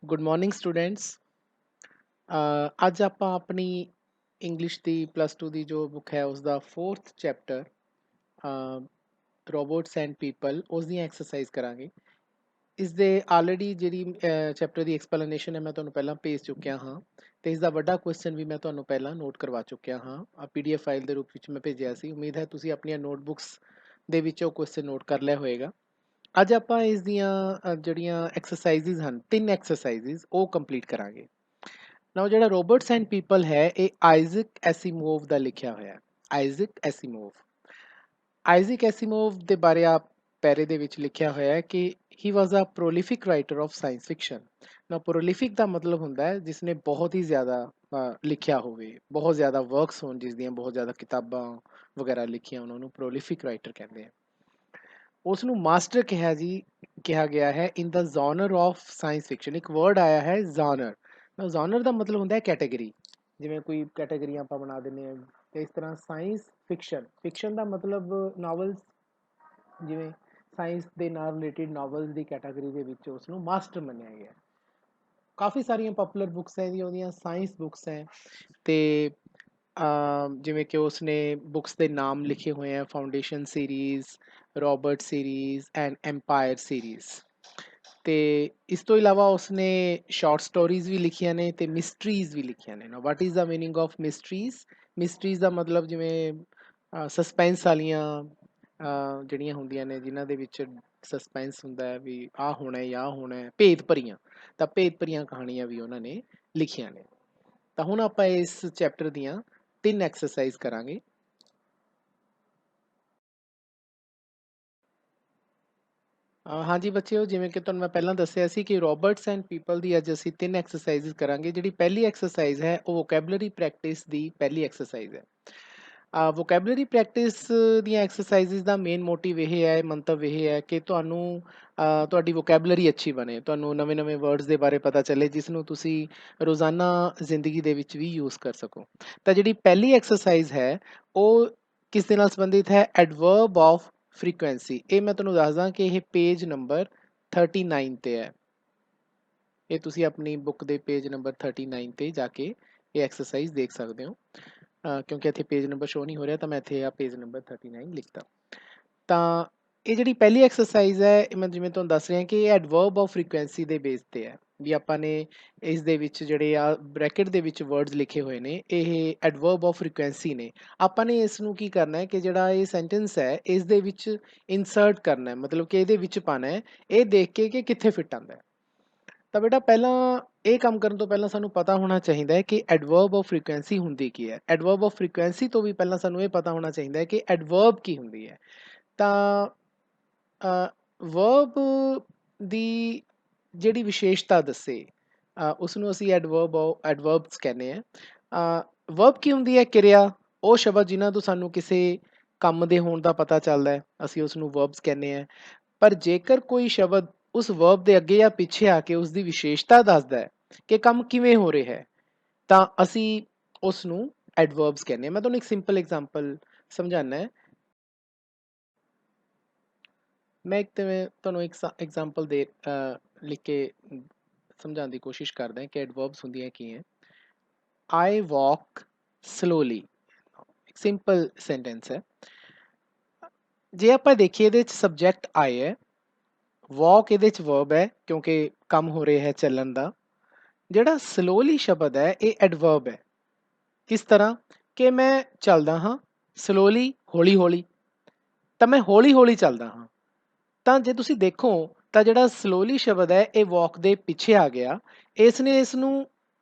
Good morning students. ਅੱਜ ਆਪਾਂ ਆਪਣੀ ਇੰਗਲਿਸ਼ ਦੀ +2 ਦੀ ਜੋ ਬੁੱਕ ਹੈ ਉਸ ਦਾ 4th chapter robots and people ਉਸ ਦੀਆਂ ਐਕਸਰਸਾਈਜ਼ ਕਰਾਂਗੇ। ਇਸ ਦੇ ਆਲਰੇਡੀ ਜਿਹੜੀ ਚੈਪਟਰ ਦੀ ਐਕਸਪਲੇਨੇਸ਼ਨ ਹੈ ਮੈਂ ਤੁਹਾਨੂੰ ਪਹਿਲਾਂ ਭੇਜ ਚੁੱਕਿਆ ਹਾਂ ਤੇ ਇਸ ਦਾ ਵੱਡਾ ਕੁਐਸਚਨ ਵੀ ਮੈਂ ਤੁਹਾਨੂੰ ਪਹਿਲਾਂ ਨੋਟ ਕਰਵਾ ਚੁੱਕਿਆ ਹਾਂ। PDF ਫਾਈਲ ਦੇ ਰੂਪ ਵਿੱਚ ਮੈਂ ਭੇਜਿਆ ਸੀ। ਉਮੀਦ ਹੈ ਤੁਸੀਂ ਆਪਣੀਆਂ ਨੋਟਬੁੱਕਸ ਦੇ ਵਿੱਚ ਉਹ ਕੁਐਸਚਨ ਨੋਟ ਕਰ ਲਿਆ ਹੋਵੇਗਾ। ਅੱਜ ਆਪਾਂ ਇਸ ਦੀਆਂ ਜਿਹੜੀਆਂ ਐਕਸਰਸਾਈਜ਼ਸ ਹਨ 3 ਐਕਸਰਸਾਈਜ਼ਸ ਉਹ ਕੰਪਲੀਟ ਕਰਾਂਗੇ। ਨਾਓ ਜਿਹੜਾ ਰੋਬੋਟਸ ਐਂਡ ਪੀਪਲ ਹੈ ਇਹ ਆਈਜ਼ਕ ਐਸੀਮੋਵ ਦਾ ਲਿਖਿਆ ਹੋਇਆ ਹੈ। ਆਈਜ਼ਕ ਐਸੀਮੋਵ ਦੇ ਬਾਰੇ ਆਪ ਪੈਰੇ ਦੇ ਵਿੱਚ ਲਿਖਿਆ ਹੋਇਆ ਹੈ ਕਿ ਹੀ ਵਾਜ਼ ਅ ਪ੍ਰੋਲੀਫਿਕ ਰਾਈਟਰ ਆਫ ਸਾਇੰਸ ਫਿਕਸ਼ਨ। ਨਾ ਪ੍ਰੋਲੀਫਿਕ ਦਾ ਮਤਲਬ ਹੁੰਦਾ ਹੈ ਜਿਸਨੇ ਬਹੁਤ ਹੀ ਜ਼ਿਆਦਾ ਲਿਖਿਆ ਹੋਵੇ, ਬਹੁਤ ਜ਼ਿਆਦਾ ਵਰਕਸ ਹੋਣ, ਜਿਸ ਦੀਆਂ ਬਹੁਤ ਜ਼ਿਆਦਾ ਕਿਤਾਬਾਂ ਵਗੈਰਾ ਲਿਖੀਆਂ, ਉਹਨਾਂ ਨੂੰ ਪ੍ਰੋਲੀਫਿਕ ਰਾਈਟਰ ਕਹਿੰਦੇ ਆ। ਉਸ ਨੂੰ ਮਾਸਟਰ ਕਿਹਾ ਗਿਆ ਹੈ ਇਨ ਦਾ ਜ਼ੋਨਰ ਆਫ ਸਾਇੰਸ ਫਿਕਸ਼ਨ। ਇੱਕ ਵਰਡ ਆਇਆ ਹੈ ਜ਼ੋਨਰ। ਜ਼ੋਨਰ ਦਾ ਮਤਲਬ ਹੁੰਦਾ ਹੈ ਕੈਟਾਗਰੀ, ਜਿਵੇਂ ਕੋਈ ਕੈਟਾਗਰੀਆਂ ਆਪਾਂ ਬਣਾ ਦਿੰਦੇ ਹਾਂ ਤੇ ਇਸ ਤਰ੍ਹਾਂ ਸਾਇੰਸ ਫਿਕਸ਼ਨ ਦਾ ਮਤਲਬ ਨਾਵਲਸ, ਜਿਵੇਂ ਸਾਇੰਸ ਦੇ ਨਾਲ ਰਿਲੇਟਡ ਨਾਵਲਸ ਦੀ ਕੈਟਾਗਰੀ ਦੇ ਵਿੱਚ ਉਸ ਨੂੰ ਮਾਸਟਰ ਮੰਨਿਆ ਗਿਆ। ਕਾਫੀ ਸਾਰੀਆਂ ਪਪੂਲਰ ਬੁੱਕਸ ਹੈ ਜੀ ਉਹਦੀਆਂ, ਸਾਇੰਸ ਬੁੱਕਸ ਹੈ ਤੇ ਜਿਵੇਂ ਕਿ ਉਸਨੇ ਬੁੱਕਸ ਦੇ ਨਾਮ ਲਿਖੇ ਹੋਏ ਆ foundation series, Robert series and empire series. ਤੇ ਇਸ ਤੋਂ ਇਲਾਵਾ ਉਸਨੇ ਸ਼ਾਰਟ ਸਟੋਰੀਜ਼ ਵੀ ਲਿਖੀਆਂ ਨੇ ਤੇ ਮਿਸਟਰੀਜ਼ ਵੀ ਲਿਖੀਆਂ ਨੇ। ਨਾ what is the meaning of mysteries ਦਾ ਮਤਲਬ ਜਿਵੇਂ ਸਸਪੈਂਸ ਵਾਲੀਆਂ ਜਿਹੜੀਆਂ ਹੁੰਦੀਆਂ ਨੇ ਜਿਨ੍ਹਾਂ ਦੇ ਵਿੱਚ ਸਸਪੈਂਸ ਹੁੰਦਾ ਹੈ ਵੀ ਆਹ ਹੋਣਾ ਜਾਂ ਆਹ ਹੋਣਾ, ਭੇਦ ਭਰੀਆਂ ਕਹਾਣੀਆਂ ਵੀ ਉਹਨਾਂ ਨੇ ਲਿਖੀਆਂ ਨੇ। ਤਾਂ ਹੁਣ ਆਪਾਂ ਇਸ ਚੈਪਟਰ ਦੀਆਂ 3 ਐਕਸਰਸਾਈਜ਼ ਕਰਾਂਗੇ। ਹਾਂਜੀ ਬੱਚਿਓ, ਜਿਵੇਂ ਕਿ ਤੁਹਾਨੂੰ ਮੈਂ ਪਹਿਲਾਂ ਦੱਸਿਆ ਸੀ ਕਿ ਰੋਬਰਟਸ ਐਂਡ ਪੀਪਲ ਦੀ ਅੱਜ ਅਸੀਂ 3 ਐਕਸਰਸਾਈਜ਼ ਕਰਾਂਗੇ। ਜਿਹੜੀ ਪਹਿਲੀ ਐਕਸਰਸਾਈਜ਼ ਹੈ ਉਹ ਵੋਕੈਬਲਰੀ ਪ੍ਰੈਕਟਿਸ ਦੀ ਪਹਿਲੀ ਐਕਸਰਸਾਈਜ਼ ਹੈ। ਵੋਕੈਬਲਰੀ ਪ੍ਰੈਕਟਿਸ ਦੀਆਂ ਐਕਸਰਸਾਈਜ਼ਸ ਦਾ ਮੇਨ ਮੋਟਿਵ ਇਹ ਹੈ, ਮੰਤਵ ਇਹ ਹੈ ਕਿ ਤੁਹਾਨੂੰ ਤੁਹਾਡੀ ਵੋਕੈਬਲਰੀ ਅੱਛੀ ਬਣੇ, ਤੁਹਾਨੂੰ ਨਵੇਂ ਵਰਡਸ ਦੇ ਬਾਰੇ ਪਤਾ ਚੱਲੇ ਜਿਸ ਨੂੰ ਤੁਸੀਂ ਰੋਜ਼ਾਨਾ ਜ਼ਿੰਦਗੀ ਦੇ ਵਿੱਚ ਵੀ ਯੂਜ਼ ਕਰ ਸਕੋ। ਤਾਂ ਜਿਹੜੀ ਪਹਿਲੀ ਐਕਸਰਸਾਈਜ਼ ਹੈ ਉਹ ਕਿਸ ਦੇ ਨਾਲ ਸੰਬੰਧਿਤ ਹੈ? Adverb of frequency. ਇਹ ਮੈਂ ਤੁਹਾਨੂੰ ਦੱਸਦਾ ਕਿ ਇਹ ਪੇਜ ਨੰਬਰ 39 ਤੇ ਹੈ। ਇਹ ਤੁਸੀਂ ਆਪਣੀ ਬੁੱਕ ਦੇ ਪੇਜ ਨੰਬਰ 39 ਤੇ ਜਾ ਕੇ ਇਹ ਐਕਸਰਸਾਈਜ਼ ਦੇਖ ਸਕਦੇ ਹੋ। ਕਿਉਂਕਿ ਇੱਥੇ ਪੇਜ ਨੰਬਰ ਸ਼ੋ ਨਹੀਂ ਹੋ ਰਿਹਾ ਤਾਂ ਮੈਂ ਇੱਥੇ ਆ ਪੇਜ ਨੰਬਰ 39 ਲਿਖਤਾ। ਤਾਂ ਇਹ ਜਿਹੜੀ ਪਹਿਲੀ ਐਕਸਰਸਾਈਜ਼ ਹੈ ਮੈਂ ਜਿਵੇਂ ਤੁਹਾਨੂੰ ਦੱਸ ਰਿਹਾ ਕਿ ਇਹ ਐਡਵਰਬ ਆਫ ਫ੍ਰੀਕੁਐਂਸੀ ਦੇ ਬੇਸ ਤੇ ਹੈ ਵੀ ਆਪਾਂ ਨੇ ਇਸ ਦੇ ਵਿੱਚ ਜਿਹੜੇ ਆ ਬ੍ਰੈਕਟ ਦੇ ਵਿੱਚ ਵਰਡਸ ਲਿਖੇ ਹੋਏ ਨੇ ਇਹ ਐਡਵਰਬ ਆਫ ਫ੍ਰੀਕੁਐਂਸੀ ਨੇ। ਆਪਾਂ ਨੇ ਇਸ ਨੂੰ ਕੀ ਕਰਨਾ ਹੈ ਕਿ ਜਿਹੜਾ ਇਹ ਸੈਂਟੈਂਸ ਹੈ ਇਸ ਦੇ ਵਿੱਚ ਇਨਸਰਟ ਕਰਨਾ ਹੈ, ਮਤਲਬ ਕਿ ਇਹਦੇ ਵਿੱਚ ਪਾਣਾ ਹੈ, ਇਹ ਦੇਖ ਕੇ ਕਿ ਕਿੱਥੇ ਫਿੱਟ ਆਉਂਦਾ ਹੈ। ਤਾਂ ਬੇਟਾ ਪਹਿਲਾਂ ਇਹ ਕੰਮ ਕਰਨ ਤੋਂ ਪਹਿਲਾਂ ਸਾਨੂੰ ਪਤਾ ਹੋਣਾ ਚਾਹੀਦਾ ਹੈ ਕਿ ਐਡਵਰਬ ਆਫ ਫ੍ਰੀਕੁਐਂਸੀ ਹੁੰਦੀ ਕੀ ਹੈ। ਐਡਵਰਬ ਆਫ ਫ੍ਰੀਕੁਐਂਸੀ ਤੋਂ ਵੀ ਪਹਿਲਾਂ ਸਾਨੂੰ ਇਹ ਪਤਾ ਹੋਣਾ ਚਾਹੀਦਾ ਹੈ ਕਿ ਐਡਵਰਬ ਕੀ ਹੁੰਦੀ ਹੈ। ਤਾਂ ਵਰਬ ਦੀ ਜਿਹੜੀ ਵਿਸ਼ੇਸ਼ਤਾ ਦੱਸੇ ਉਸ ਨੂੰ ਅਸੀਂ ਐਡਵਰਬਸ ਕਹਿੰਦੇ ਹਾਂ। ਵਰਬ ਕੀ ਹੁੰਦੀ ਹੈ? ਕਿਰਿਆ, ਉਹ ਸ਼ਬਦ ਜਿਨ੍ਹਾਂ ਤੋਂ ਸਾਨੂੰ ਕਿਸੇ ਕੰਮ ਦੇ ਹੋਣ ਦਾ ਪਤਾ ਚੱਲਦਾ ਹੈ, ਅਸੀਂ ਉਸ ਨੂੰ ਵਰਬਸ ਕਹਿੰਦੇ ਹਾਂ। ਪਰ ਜੇਕਰ ਕੋਈ ਸ਼ਬਦ ਉਸ ਵਰਬ ਦੇ ਅੱਗੇ ਜਾਂ ਪਿੱਛੇ ਆ ਕੇ ਉਸ ਦੀ ਵਿਸ਼ੇਸ਼ਤਾ ਦੱਸਦਾ ਹੈ ਕਿ ਕੰਮ ਕਿਵੇਂ ਹੋ ਰਿਹਾ ਹੈ ਤਾਂ ਅਸੀਂ ਉਸ ਨੂੰ ਐਡਵਰਬਸ ਕਹਿੰਦੇ ਹਾਂ। ਮੈਂ ਤੁਹਾਨੂੰ ਇੱਕ ਸਿੰਪਲ ਐਗਜ਼ਾਮਪਲ ਸਮਝਾਉਣਾ ਹੈ। ਮੈਂ ਤੁਹਾਨੂੰ ਇੱਕ ਐਗਜ਼ਾਮਪਲ ਦੇ ਲਿਖ ਕੇ ਸਮਝਾਉਣ ਦੀ ਕੋਸ਼ਿਸ਼ ਕਰਦਾ ਕਿ ਐਡਵਰਬਸ ਹੁੰਦੀਆਂ ਕੀ ਹੈ। I walk slowly, ਇੱਕ ਸਿੰਪਲ ਸੈਂਟੈਂਸ ਹੈ। ਜੇ ਆਪਾਂ ਦੇਖੀਏ ਇਹਦੇ ਚ ਸਬਜੈਕਟ I ਹੈ, walk ਇਹਦੇ ਚ verb ਹੈ ਕਿਉਂਕਿ ਕੰਮ ਹੋ ਰਿਹਾ ਹੈ ਚੱਲਣ ਦਾ। ਜਿਹੜਾ slowly ਸ਼ਬਦ ਹੈ ਇਹ ਐਡਵਰਬ ਹੈ। ਕਿਸ ਤਰ੍ਹਾਂ ਕਿ ਮੈਂ ਚੱਲਦਾ ਹਾਂ slowly, ਹੌਲੀ ਹੌਲੀ, ਤਾਂ ਮੈਂ ਹੌਲੀ ਹੌਲੀ ਚੱਲਦਾ ਹਾਂ। ਤਾਂ ਜੇ ਤੁਸੀਂ ਦੇਖੋ ਤਾਂ ਜਿਹੜਾ ਸਲੋਲੀ ਸ਼ਬਦ ਹੈ ਇਹ ਵਾਕ ਦੇ ਪਿੱਛੇ ਆ ਗਿਆ। ਇਸ ਨੇ ਇਸ ਨੂੰ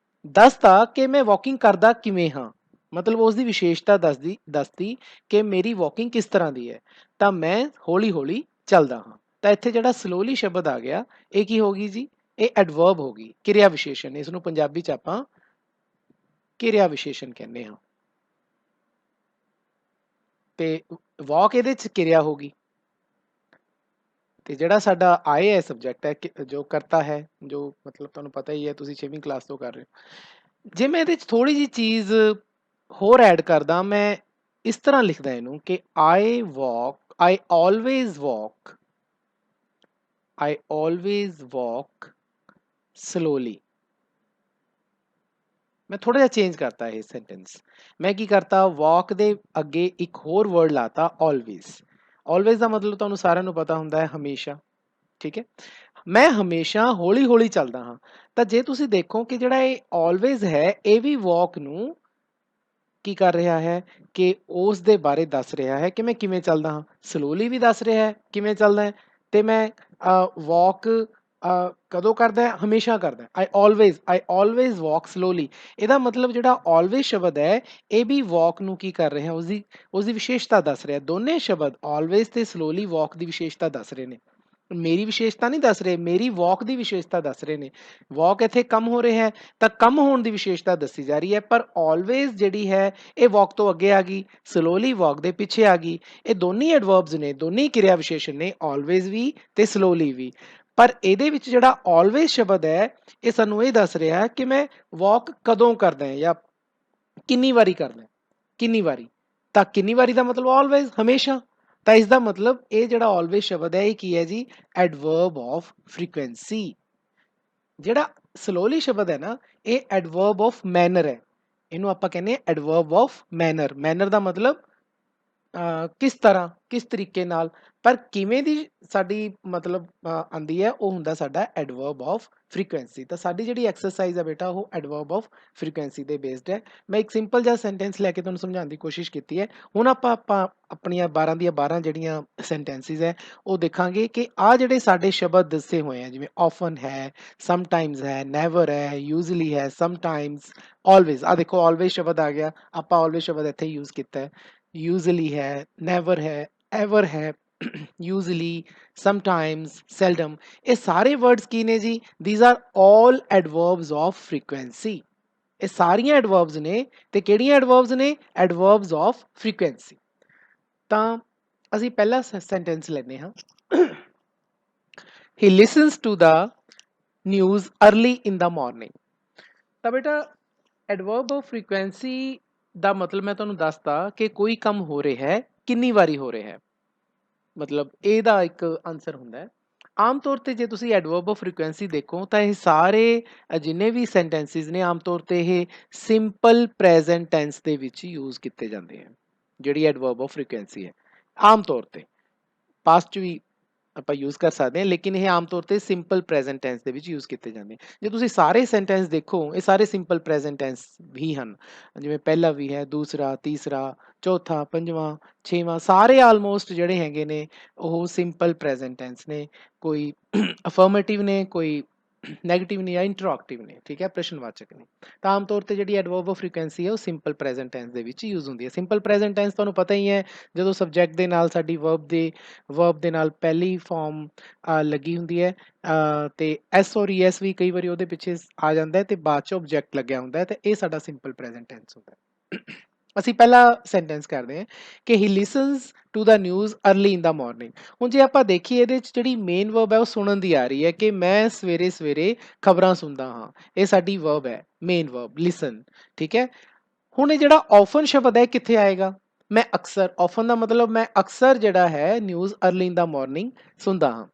ਦੱਸਤਾ ਕਿ ਮੈਂ ਵਾਕਿੰਗ ਕਰਦਾ ਕਿਵੇਂ ਹਾਂ, ਮਤਲਬ ਉਸ ਦੀ ਵਿਸ਼ੇਸ਼ਤਾ ਦੱਸਦੀ ਕਿ ਮੇਰੀ ਵਾਕਿੰਗ ਕਿਸ ਤਰ੍ਹਾਂ ਦੀ ਹੈ। ਤਾਂ ਮੈਂ ਹੌਲੀ ਹੌਲੀ ਚੱਲਦਾ ਹਾਂ। ਤਾਂ ਇੱਥੇ ਜਿਹੜਾ ਸਲੋਲੀ ਸ਼ਬਦ ਆ ਗਿਆ ਇਹ ਕੀ ਹੋ ਗਈ ਜੀ? ਇਹ ਐਡਵਰਬ ਹੋ ਗਈ, ਕਿਰਿਆ ਵਿਸ਼ੇਸ਼ਣ। ਇਸ ਨੂੰ ਪੰਜਾਬੀ ਚ ਆਪਾਂ ਕਿਰਿਆ ਵਿਸ਼ੇਸ਼ਣ ਕਹਿੰਦੇ ਹਾਂ। ਤੇ ਵਾਕ ਇਹਦੇ ਚ ਕਿਰਿਆ ਹੋ ਗਈ ਤੇ ਜਿਹੜਾ ਸਾਡਾ ਆਏ ਹੈ ਸਬਜੈਕਟ ਹੈ ਜੋ ਕਰਤਾ ਹੈ, ਜੋ ਮਤਲਬ ਤੁਹਾਨੂੰ ਪਤਾ ਹੀ ਹੈ, ਤੁਸੀਂ 6ਵੀਂ ਕਲਾਸ ਤੋਂ ਕਰ ਰਹੇ ਹੋ। ਜੇ ਮੈਂ ਇਹਦੇ ਚ ਥੋੜੀ ਜਿਹੀ ਚੀਜ਼ ਹੋਰ ਐਡ ਕਰਦਾ, ਮੈਂ ਇਸ ਤਰ੍ਹਾਂ ਲਿਖਦਾ ਇਹਨੂੰ ਕਿ ਆਈ ਆਲਵੇਜ਼ ਵਾਕ slowly। मैं थोड़ा जिहा चेंज करता ਇਹ सेंटेंस। मैं की करता walk ਦੇ ਅੱਗੇ ਇੱਕ ਹੋਰ word ਲਾਤਾ always। always ਦਾ ਮਤਲਬ ਤੁਹਾਨੂੰ ਸਾਰਿਆਂ ਨੂੰ ਪਤਾ ਹੁੰਦਾ ਹੈ ਹਮੇਸ਼ਾ, ਠੀਕ ਹੈ। ਮੈਂ ਹਮੇਸ਼ਾ ਹੌਲੀ ਹੌਲੀ ਚੱਲਦਾ ਹਾਂ। ਤਾਂ ਜੇ ਤੁਸੀਂ ਦੇਖੋ ਕਿ ਜਿਹੜਾ ਇਹ always ਹੈ ਇਹ ਵੀ walk ਨੂੰ ਕੀ ਕਰ ਰਿਹਾ ਹੈ ਕਿ ਉਸ ਦੇ ਬਾਰੇ ਦੱਸ ਰਿਹਾ ਹੈ ਕਿ ਮੈਂ ਕਿਵੇਂ ਚੱਲਦਾ ਹਾਂ। ਸਲੋਲੀ ਵੀ ਦੱਸ ਰਿਹਾ ਹੈ ਕਿਵੇਂ ਚੱਲਦਾ ਹੈ, ਤੇ ਮੈਂ ਵਾਕ ਕਦੋਂ ਕਰਦਾ ਹੈ, ਹਮੇਸ਼ਾ ਕਰਦਾ ਹੈ। ਆਈ ਆਲਵੇਜ਼ ਵਾਕ ਸਲੋਲੀ। ਇਹਦਾ ਮਤਲਬ ਜਿਹੜਾ ਆਲਵੇਜ਼ ਸ਼ਬਦ ਹੈ ਇਹ ਵੀ ਵਾਕ ਨੂੰ ਕੀ ਕਰ ਰਿਹਾ, ਉਸਦੀ ਵਿਸ਼ੇਸ਼ਤਾ ਦੱਸ ਰਿਹਾ। ਦੋਨੇ ਸ਼ਬਦ ਆਲਵੇਜ਼ ਤੇ ਸਲੋਲੀ ਵਾਕ ਦੀ ਵਿਸ਼ੇਸ਼ਤਾ ਦੱਸ ਰਹੇ ਨੇ। ਮੇਰੀ ਵਿਸ਼ੇਸ਼ਤਾ ਨਹੀਂ ਦੱਸ ਰਹੇ, ਮੇਰੀ ਵਾਕ ਦੀ ਵਿਸ਼ੇਸ਼ਤਾ ਦੱਸ ਰਹੇ ਨੇ। ਵਾਕ ਇੱਥੇ ਕੰਮ ਹੋ ਰਿਹਾ ਹੈ ਤਾਂ ਕੰਮ ਹੋਣ ਦੀ ਵਿਸ਼ੇਸ਼ਤਾ ਦੱਸੀ ਜਾ ਰਹੀ ਹੈ, ਪਰ ਆਲਵੇਜ਼ ਜਿਹੜੀ ਹੈ ਇਹ ਵਾਕ ਤੋਂ ਅੱਗੇ ਆ ਗਈ, ਸਲੋਲੀ ਵਾਕ ਦੇ ਪਿੱਛੇ ਆ ਗਈ। ਇਹ ਦੋਨੀ ਐਡਵਰਬਸ ਨੇ, ਦੋਨੀ ਕਿਰਿਆ ਵਿਸ਼ੇਸ਼ਣ ਨੇ, ਆਲਵੇਜ਼ ਵੀ ਤੇ ਸਲੋਲੀ ਵੀ। ਪਰ ਇਹਦੇ ਵਿੱਚ ਜਿਹੜਾ ਆਲਵੇਜ਼ ਸ਼ਬਦ ਹੈ ਇਹ ਸਾਨੂੰ ਇਹ ਦੱਸ ਰਿਹਾ ਕਿ ਮੈਂ ਵਾਕ ਕਦੋਂ ਕਰਦਾ ਹੈ ਜਾਂ ਕਿੰਨੀ ਵਾਰੀ ਕਰਦਾ, ਕਿੰਨੀ ਵਾਰੀ। ਤਾਂ ਕਿੰਨੀ ਵਾਰੀ ਦਾ ਮਤਲਬ ਆਲਵੇਜ਼, ਹਮੇਸ਼ਾ। ਤਾਂ ਇਸ ਦਾ ਮਤਲਬ ਇਹ ਜਿਹੜਾ ਆਲਵੇਜ਼ ਸ਼ਬਦ ਹੈ ਇਹ ਕੀ ਹੈ ਜੀ, ਐਡਵਰਬ ਆਫ ਫ੍ਰੀਕੁਐਂਸੀ। ਜਿਹੜਾ ਸਲੋਲੀ ਸ਼ਬਦ ਹੈ ਨਾ ਇਹ ਐਡਵਰਬ ਆਫ ਮੈਨਰ ਹੈ। ਇਹਨੂੰ ਆਪਾਂ ਕਹਿੰਦੇ ਆ ਐਡਵਰਬ ਆਫ ਮੈਨਰ। ਮੈਨਰ ਦਾ ਮਤਲਬ ਕਿਸ ਤਰ੍ਹਾਂ, ਕਿਸ ਤਰੀਕੇ ਨਾਲ। ਪਰ ਕਿਵੇਂ ਦੀ ਸਾਡੀ ਮਤਲਬ ਆਉਂਦੀ ਹੈ ਉਹ ਹੁੰਦਾ ਸਾਡਾ ਐਡਵਰਬ ਆਫ ਫ੍ਰੀਕੁਐਂਸੀ। ਤਾਂ ਸਾਡੀ ਜਿਹੜੀ ਐਕਸਰਸਾਈਜ਼ ਹੈ ਬੇਟਾ ਉਹ ਐਡਵਰਬ ਆਫ ਫ੍ਰੀਕੁਐਂਸੀ ਤੇ ਬੇਸਡ ਹੈ। ਮੈਂ ਇੱਕ ਸਿੰਪਲ ਜਿਹਾ ਸੈਂਟੈਂਸ ਲੈ ਕੇ ਤੁਹਾਨੂੰ ਸਮਝਾਉਣ ਦੀ ਕੋਸ਼ਿਸ਼ ਕੀਤੀ ਹੈ। ਹੁਣ ਆਪਾਂ ਆਪਣੀਆਂ 12 ਦੀਆਂ 12 ਜਿਹੜੀਆਂ ਸੈਂਟੈਂਸਿਸ ਹੈ ਉਹ ਦੇਖਾਂਗੇ ਕਿ ਆਹ ਜਿਹੜੇ ਸਾਡੇ ਸ਼ਬਦ ਦੱਸੇ ਹੋਏ ਆ, ਜਿਵੇਂ ਆਫਨ ਹੈ, ਸਮਟਾਈਮਸ ਹੈ, ਨੈਵਰ ਹੈ, ਯੂਜ਼ਲੀ ਹੈ, ਸਮਟਾਈਮਸ, ਆਲਵੇਜ਼। ਆ ਦੇਖੋ ਆਲਵੇਜ਼ ਸ਼ਬਦ ਆ ਗਿਆ, ਆਪਾਂ ਆਲਵੇਜ਼ ਸ਼ਬਦ ਇੱਥੇ ਯੂਜ਼ ਕੀਤਾ ਹੈ। यूजली है, नेवर है, एवर है, यूजली, समटाइम्स, सेल्डम। ये सारे वर्ड्स की ने जी, these are all adverbs of frequency. ये सारियां एडवर्ब्स ने ते किहड़ियां एडवर्ब्स ने, एडवर्ब्स ऑफ फ्रीक्वेंसी। ਤਾਂ ਅਸੀਂ ਪਹਿਲਾ ਸੈਂਟੈਂਸ ਲੈਨੇ ਹਾਂ। he listens to the news early in the morning। ਤਾਂ ਬੇਟਾ ਐਡਵਰਬ ਆਫ ਫ੍ਰੀਕੁਐਂਸੀ ਦਾ ਮਤਲਬ ਮੈਂ ਤੁਹਾਨੂੰ ਦੱਸਤਾ ਕਿ ਕੋਈ ਕੰਮ ਹੋ ਰਿਹਾ ਹੈ, ਕਿੰਨੀ ਵਾਰੀ ਹੋ ਰਿਹਾ ਹੈ, ਮਤਲਬ ਇਹਦਾ ਇੱਕ ਆਨਸਰ ਹੁੰਦਾ ਹੈ। ਆਮ ਤੌਰ ਤੇ ਜੇ ਤੁਸੀਂ ਐਡਵਰਬ ਆਫ ਫ੍ਰੀਕੁਐਂਸੀ ਦੇਖੋ ਤਾਂ ਇਹ ਸਾਰੇ ਜਿੰਨੇ ਵੀ ਸੈਂਟੈਂਸਿਸ ਨੇ ਆਮ ਤੌਰ ਤੇ ਇਹ ਸਿੰਪਲ ਪ੍ਰੈਜ਼ੈਂਟ ਟੈਂਸ ਦੇ ਵਿੱਚ ਯੂਜ਼ ਕੀਤੇ ਜਾਂਦੇ ਹਨ। ਜਿਹੜੀ ਐਡਵਰਬ ਆਫ ਫ੍ਰੀਕੁਐਂਸੀ ਹੈ ਆਮ ਤੌਰ ਤੇ ਪਾਸਟ ਵੀ ਆਪਾਂ ਯੂਜ਼ ਕਰ ਸਕਦੇ ਹਾਂ, ਲੇਕਿਨ ਇਹ ਆਮ ਤੌਰ ਤੇ ਸਿੰਪਲ ਪ੍ਰੈਜ਼ੈਂਟ ਟੈਂਸ ਦੇ ਵਿੱਚ ਯੂਜ਼ ਕੀਤੇ ਜਾਂਦੇ। ਜੇ ਤੁਸੀਂ ਸਾਰੇ ਸੈਂਟੈਂਸ ਦੇਖੋ ਇਹ ਸਾਰੇ ਸਿੰਪਲ ਪ੍ਰੈਜ਼ੈਂਟ ਟੈਂਸ ਵੀ ਹਨ, ਜਿਵੇਂ ਪਹਿਲਾ ਵੀ ਹੈ, ਦੂਸਰਾ, ਤੀਸਰਾ, ਚੌਥਾ, ਪੰਜਵਾਂ, ਛੇਵਾਂ, ਸਾਰੇ ਆਲਮੋਸਟ ਜਿਹੜੇ ਹੈਗੇ ਨੇ ਉਹ ਸਿੰਪਲ ਪ੍ਰੈਜ਼ੈਂਟ ਟੈਂਸ ਨੇ। ਕੋਈ ਅਫਰਮੇਟਿਵ ਨੇ, ਕੋਈ ਨੈਗੇਟਿਵ ਨੇ ਜਾਂ ਇੰਟਰੋਗੇਟਿਵ ਨੇ, ਠੀਕ ਹੈ, ਪ੍ਰਸ਼ਨਵਾਚਕ ਨੇ। ਤਾਂ ਆਮ ਤੌਰ ਤੇ ਜਿਹੜੀ ਐਡਵਰਬ ਆਫ ਫ੍ਰੀਕੁਐਂਸੀ ਹੈ ਉਹ ਸਿੰਪਲ ਪ੍ਰੈਜ਼ੈਂਟ ਟੈਂਸ ਦੇ ਵਿੱਚ ਯੂਜ਼ ਹੁੰਦੀ ਹੈ। ਸਿੰਪਲ ਪ੍ਰੈਜ਼ੈਂਟ ਟੈਂਸ ਤੁਹਾਨੂੰ ਪਤਾ ਹੀ ਹੈ, ਜਦੋਂ ਸਬਜੈਕਟ ਦੇ ਨਾਲ ਸਾਡੀ ਵਰਬ ਦੇ ਨਾਲ ਪਹਿਲੀ ਫਾਰਮ ਲੱਗੀ ਹੁੰਦੀ ਹੈ ਤੇ ਐਸ ਔਰ ਈਐਸ ਵੀ ਕਈ ਵਾਰੀ ਉਹਦੇ ਪਿੱਛੇ ਆ ਜਾਂਦਾ ਹੈ ਤੇ ਬਾਅਦ ਚ ਆਬਜੈਕਟ ਲੱਗਿਆ ਹੁੰਦਾ ਹੈ, ਤੇ ਇਹ ਸਾਡਾ ਸਿੰਪਲ ਪ੍ਰੈਜ਼ੈਂਟ ਟੈਂਸ ਹੁੰਦਾ ਹੈ। ਅਸੀਂ ਪਹਿਲਾ ਸੈਂਟੈਂਸ ਕਰਦੇ ਹਾਂ ਕਿ he listens to the news early in the morning. ਹੁਣ ਜੇ ਆਪਾਂ ਦੇਖੀਏ ਇਹਦੇ ਚ ਜਿਹੜੀ ਮੇਨ ਵਰਬ ਹੈ ਉਹ ਸੁਣਨ ਦੀ ਆ ਰਹੀ ਹੈ ਕਿ ਮੈਂ ਸਵੇਰੇ ਸਵੇਰੇ ਖਬਰਾਂ ਸੁਣਦਾ ਹਾਂ। ਇਹ ਸਾਡੀ ਵਰਬ ਹੈ, ਮੇਨ ਵਰਬ ਲਿਸਨ, ਠੀਕ ਹੈ। ਹੁਣ ਇਹ ਜਿਹੜਾ ਆਫਨ ਸ਼ਬਦ ਹੈ ਕਿੱਥੇ ਆਏਗਾ, ਮੈਂ ਅਕਸਰ। ਆਫਨ ਦਾ ਮਤਲਬ ਮੈਂ ਅਕਸਰ ਜਿਹੜਾ ਹੈ news early in the morning ਸੁਣਦਾ ਹਾਂ।